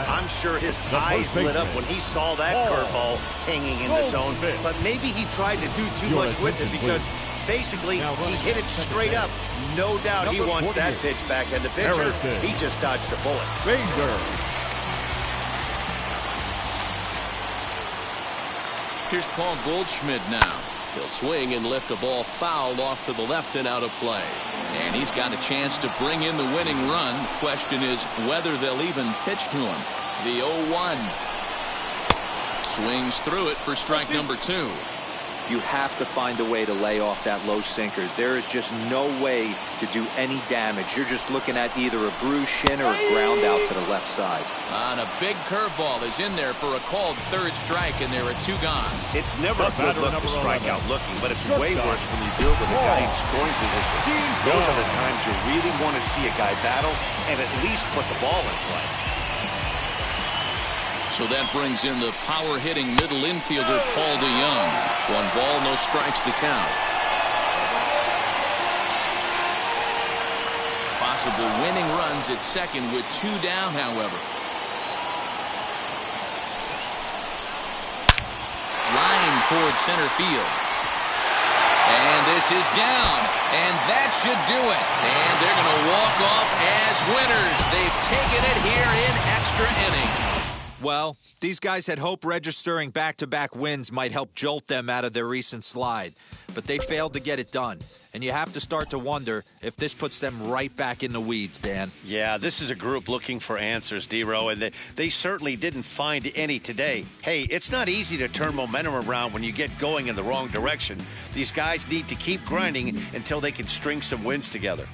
I'm sure his eyes lit up when he saw that curveball hanging in the zone, but maybe he tried to do too much with it because basically he hit it straight up. No doubt he wants that pitch back, and the pitcher, he just dodged a bullet. Here's Paul Goldschmidt now. He'll swing and lift a ball fouled off to the left and out of play. And he's got a chance to bring in the winning run. The question is whether they'll even pitch to him. The 0-1. Swings through it for strike number 2. You have to find a way to lay off that low sinker. There is just no way to do any damage. You're just looking at either a bruised shin or a ground out to the left side. And a big curveball is in there for a called third strike, and there are 2 gone. It's never a good look to strike out looking, but it's way worse when you deal with a guy in scoring position. Those are the times you really want to see a guy battle and at least put the ball in play. So that brings in the power-hitting middle infielder Paul DeYoung. 1 ball, no strikes the count. Possible winning runs at second with 2 down, however. Line towards center field. And this is down. And that should do it. And they're going to walk off as winners. They've taken it here in extra innings. Well, these guys had hoped registering back-to-back wins might help jolt them out of their recent slide, but they failed to get it done. And you have to start to wonder if this puts them right back in the weeds, Dan. Yeah, this is a group looking for answers, D-Row, and they certainly didn't find any today. Hey, it's not easy to turn momentum around when you get going in the wrong direction. These guys need to keep grinding until they can string some wins together.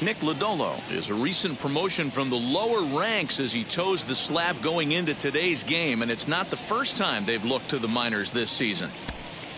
Nick Lodolo is a recent promotion from the lower ranks as he toes the slab going into today's game, and it's not the first time they've looked to the minors this season.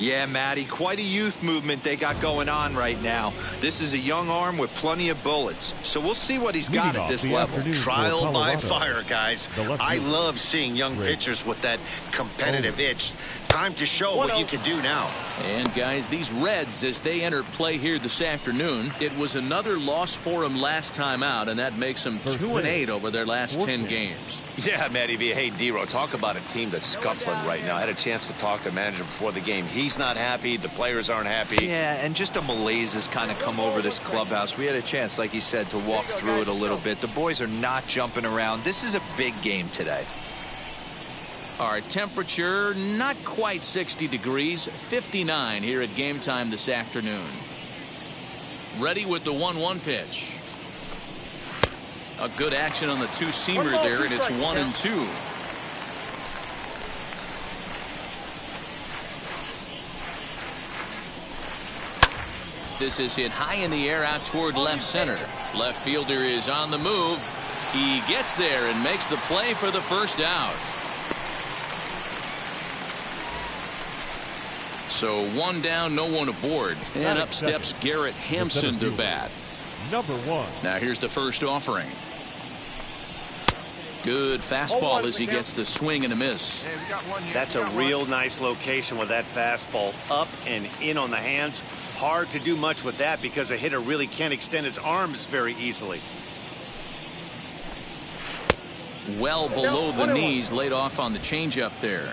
Yeah, Matty, quite a youth movement they got going on right now. This is a young arm with plenty of bullets, so we'll see what he's got at this level. Trial by fire, guys. I love seeing young pitchers with that competitive itch. Time to show what you can do now. And, guys, these Reds, as they enter play here this afternoon, it was another loss for them last time out, and that makes them 2-8 over their last 10 games. Yeah, Matty V. Hey, D-Row, talk about a team that's scuffling right now. I had a chance to talk to the manager before the game. He's not happy. The players aren't happy. Yeah, and just a malaise has kind of come over this clubhouse. We had a chance, like he said, to walk through it a little bit. The boys are not jumping around. This is a big game today. Our temperature, not quite 60 degrees, 59 here at game time this afternoon. Ready with the 1-1 pitch. A good action on the two-seamer there, and it's 1-2. This is hit high in the air out toward left center. Left fielder is on the move. He gets there and makes the play for the first out. So one down, no one aboard. And up steps Garrett Hampson to bat. Number 1. Now here's the first offering. Good fastball as he gets the swing and a miss. That's a real nice location with that fastball up and in on the hands. Hard to do much with that because a hitter really can't extend his arms very easily. Well below the knees, laid off on the changeup there.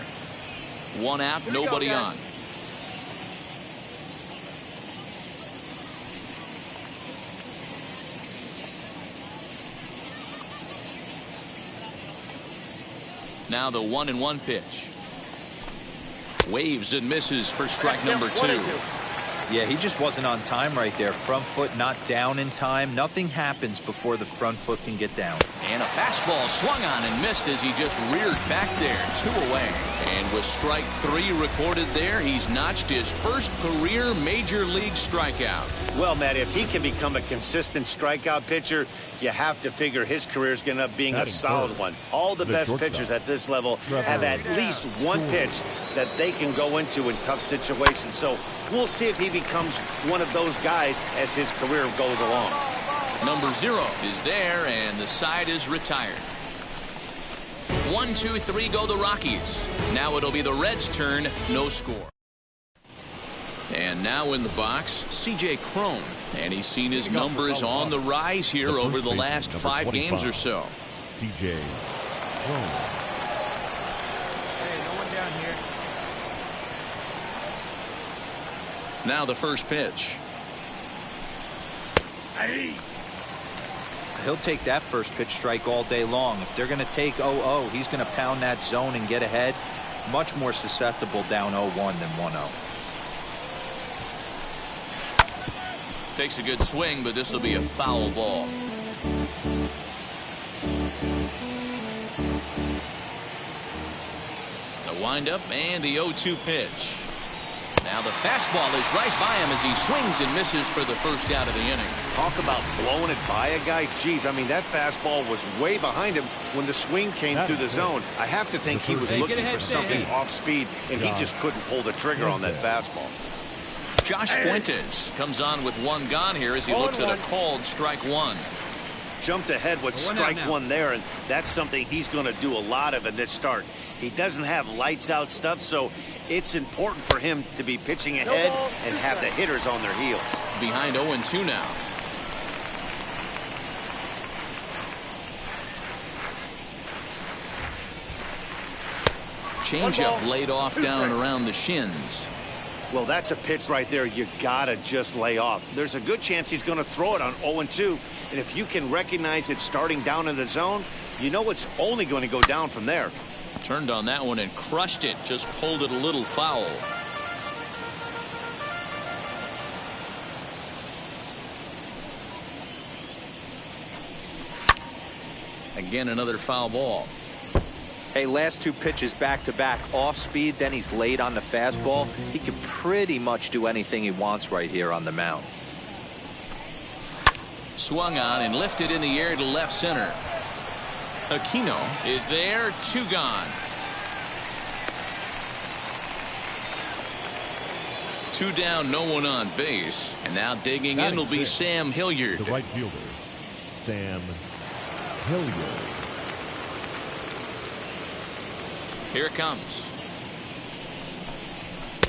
One out, nobody on. Now the 1-1 pitch. Waves and misses for strike number 2. Yeah, he just wasn't on time right there. Front foot not down in time. Nothing happens before the front foot can get down. And a fastball swung on and missed as he just reared back there. 2 away. And with strike 3 recorded there, he's notched his first career major league strikeout. Well, Matt, if he can become a consistent strikeout pitcher, you have to figure his career is going to be a solid one. All the best pitchers at this level have at least one pitch that they can go into in tough situations. So we'll see if he becomes one of those guys as his career goes along. Number 0 is there, and the side is retired. 1, 2, 3 go the Rockies. Now it'll be the Reds' turn, no score. And now in the box, C.J. Cron. And he's seen his numbers on the rise here over the last 5 games or so. C.J. Cron. Hey, no one down here. Now the first pitch. He'll take that first pitch strike all day long. If they're going to take 0-0, he's going to pound that zone and get ahead. Much more susceptible down 0-1 than 1-0. Takes a good swing, but this will be a foul ball. The windup and the 0-2 pitch. Now the fastball is right by him as he swings and misses for the first out of the inning. Talk about blowing it by a guy. Geez, I mean, that fastball was way behind him when the swing came through the zone. I have to think he was looking for something off speed, and he just couldn't pull the trigger on that fastball. Josh Fuentes comes on with 1 gone here as he looks at a called strike 1. Jumped ahead with strike 1 there, and that's something he's going to do a lot of in this start. He doesn't have lights out stuff, so it's important for him to be pitching ahead and have the hitters on their heels. Behind 0-2 now. Changeup laid off down around the shins. Well, that's a pitch right there you gotta just lay off. There's a good chance he's going to throw it on 0-2, and if you can recognize it starting down in the zone, you know it's only going to go down from there. Turned on that one and crushed it. Just pulled it a little foul. Again, another foul ball. Hey, last 2 pitches back-to-back off speed, then he's laid on the fastball. He can pretty much do anything he wants right here on the mound. Swung on and lifted in the air to left center. Aquino is there, 2 gone. 2 down, no one on base. And now digging in will be Sam Hilliard. The right fielder, Sam Hilliard. Here it comes.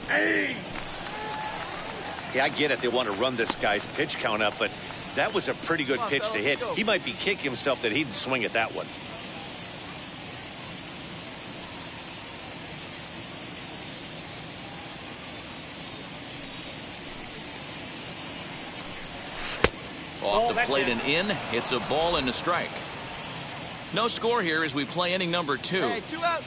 Hey! Yeah, I get it. They want to run this guy's pitch count up, but that was a pretty good pitch to hit. He might be kicking himself that he didn't swing at that one. Off the plate and in. It's a ball and a strike. No score here as we play inning number 2. Hey, 2 outs.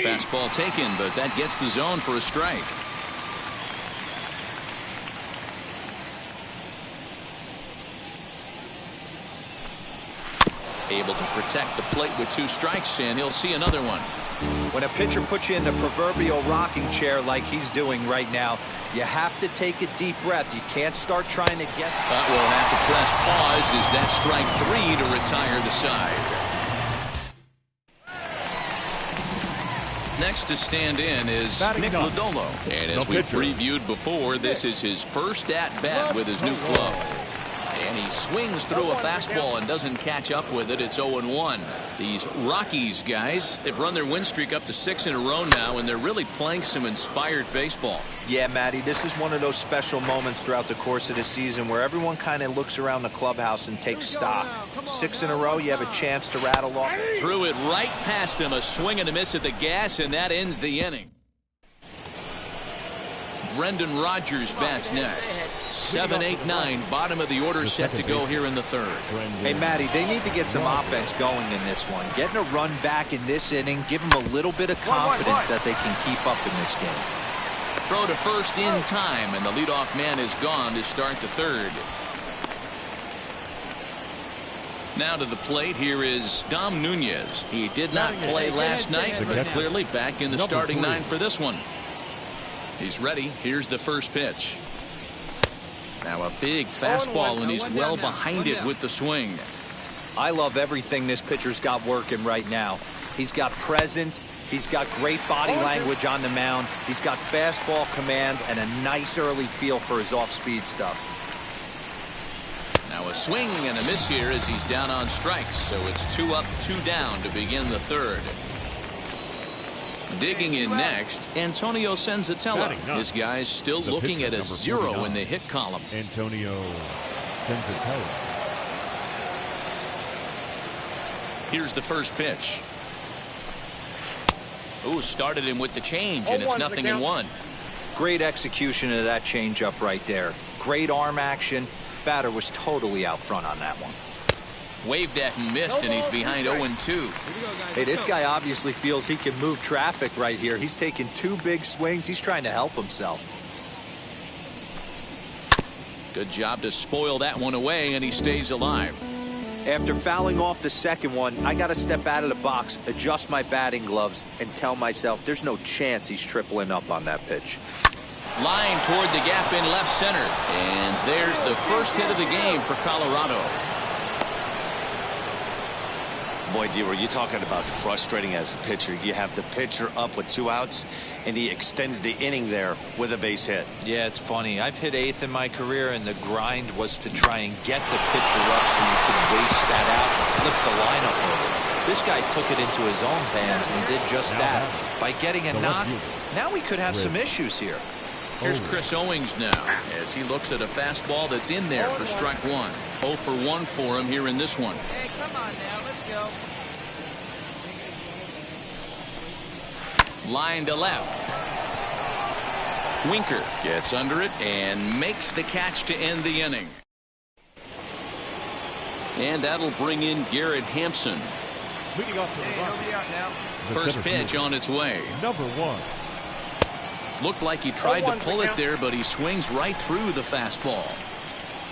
Fastball taken, but that gets the zone for a strike. Able to protect the plate with 2 strikes, and he'll see another one. When a pitcher puts you in the proverbial rocking chair like he's doing right now, you have to take a deep breath. You can't start trying to get... But we'll have to press pause as that strike 3 to retire the side. Next to stand in is Nick Lodolo. And as we previewed before, this is his first at-bat with his new club. And he swings through a fastball and doesn't catch up with it. It's 0-1. These Rockies guys have run their win streak up to 6 in a row now, and they're really playing some inspired baseball. Yeah, Matty, this is one of those special moments throughout the course of the season where everyone kind of looks around the clubhouse and takes stock. 6 in a row, you have a chance to rattle off. Threw it right past him, a swing and a miss at the gas, and that ends the inning. Brendan Rodgers bats next. 7, 8, 9, bottom of the order set to go here in the 3rd. Hey, Matty, they need to get some offense going in this one. Getting a run back in this inning, give them a little bit of confidence that they can keep up in this game. Throw to first in time, and the leadoff man is gone to start the 3rd. Now to the plate, here is Dom Nunez. He did not play last night, but clearly back in the starting 9 for this one. He's ready. Here's the first pitch. Now a big fastball, and he's well behind it with the swing. I love everything this pitcher's got working right now. He's got presence. He's got great body language on the mound. He's got fastball command and a nice early feel for his off-speed stuff. Now a swing and a miss here as he's down on strikes. So it's 2 up, 2 down to begin the 3rd. Digging in next, Antonio Senzatella. His guy's still looking at a 0 in the hit column. Antonio Senzatella. Here's the first pitch. Ooh, started him with the change, and it's 0-1. Great execution of that changeup right there. Great arm action. Batter was totally out front on that one. Waved at and missed, and he's behind 0-2. Hey, this guy obviously feels he can move traffic right here. He's taking 2 big swings. He's trying to help himself. Good job to spoil that one away, and he stays alive. After fouling off the second one, I got to step out of the box, adjust my batting gloves, and tell myself there's no chance he's tripling up on that pitch. Line toward the gap in left center. And there's the first hit of the game for Colorado. Boy, D, were you talking about frustrating as a pitcher? You have the pitcher up with 2 outs, and he extends the inning there with a base hit. Yeah, it's funny. I've hit 8th in my career, and the grind was to try and get the pitcher up so you could waste that out and flip the lineup over. This guy took it into his own hands and did just that. By getting a knock, now we could have some issues here. Here's Chris Owings now as he looks at a fastball that's in there for strike 1. 0 for 1 for him here in this one. Hey, come on now, let's go. Line to left. Winker gets under it and makes the catch to end the inning. And that'll bring in Garrett Hampson. Leading off to the right. First pitch on its way. Number 1. Looked like he tried to pull it there, but he swings right through the fastball.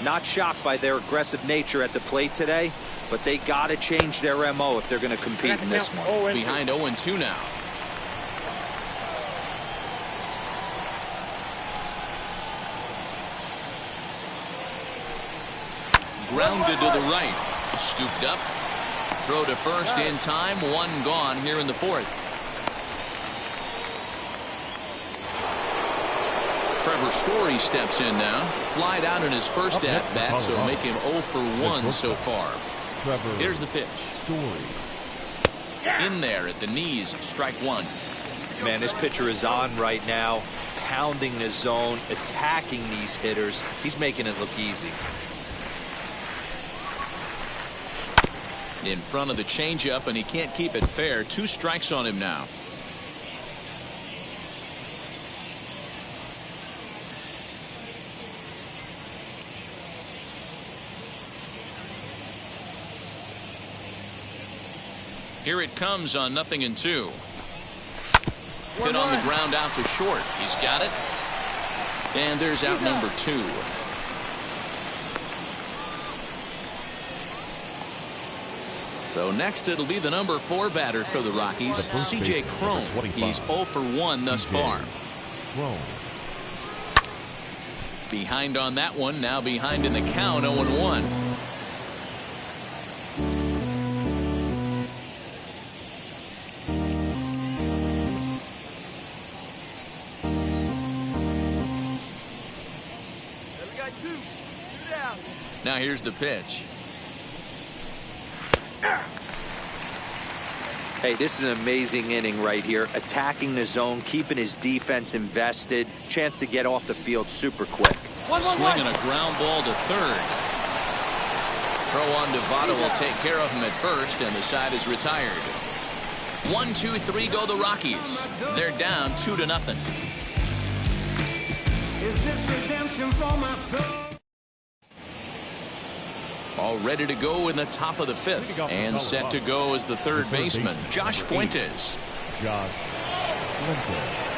Not shocked by their aggressive nature at the plate today, but they got to change their MO if they're going to compete in this one. Behind 0-2 now. Grounded to the right. Scooped up. throw to first in time. One gone here in the fourth. Trevor Story steps in now. Flied out in his first at-bat, so make him 0 for 1 so far. Here's the pitch. In there at the knees, strike one. Man, this pitcher is on right now, pounding the zone, attacking these hitters. He's making it look easy. In front of the changeup, and he can't keep it fair. 2 strikes on him now. Here it comes on 0-2. Hit on the ground out to short. He's got it. And there's out number 2. So next it'll be the number 4 batter for the Rockies, C.J. Cron. He's 0 for 1 thus far. Behind on that one, now behind in the count, 0-1. Now here's the pitch. Hey, this is an amazing inning right here. Attacking the zone, keeping his defense invested. Chance to get off the field super quick. Swinging a ground ball to third. Throw on Devato will take care of him at first, and the side is retired. 1, 2, 3 go the Rockies. They're down 2-0. Is this redemption for my soul? All ready to go in the top of the 5th, and set to go as the third baseman, Josh Fuentes. Josh Fuentes.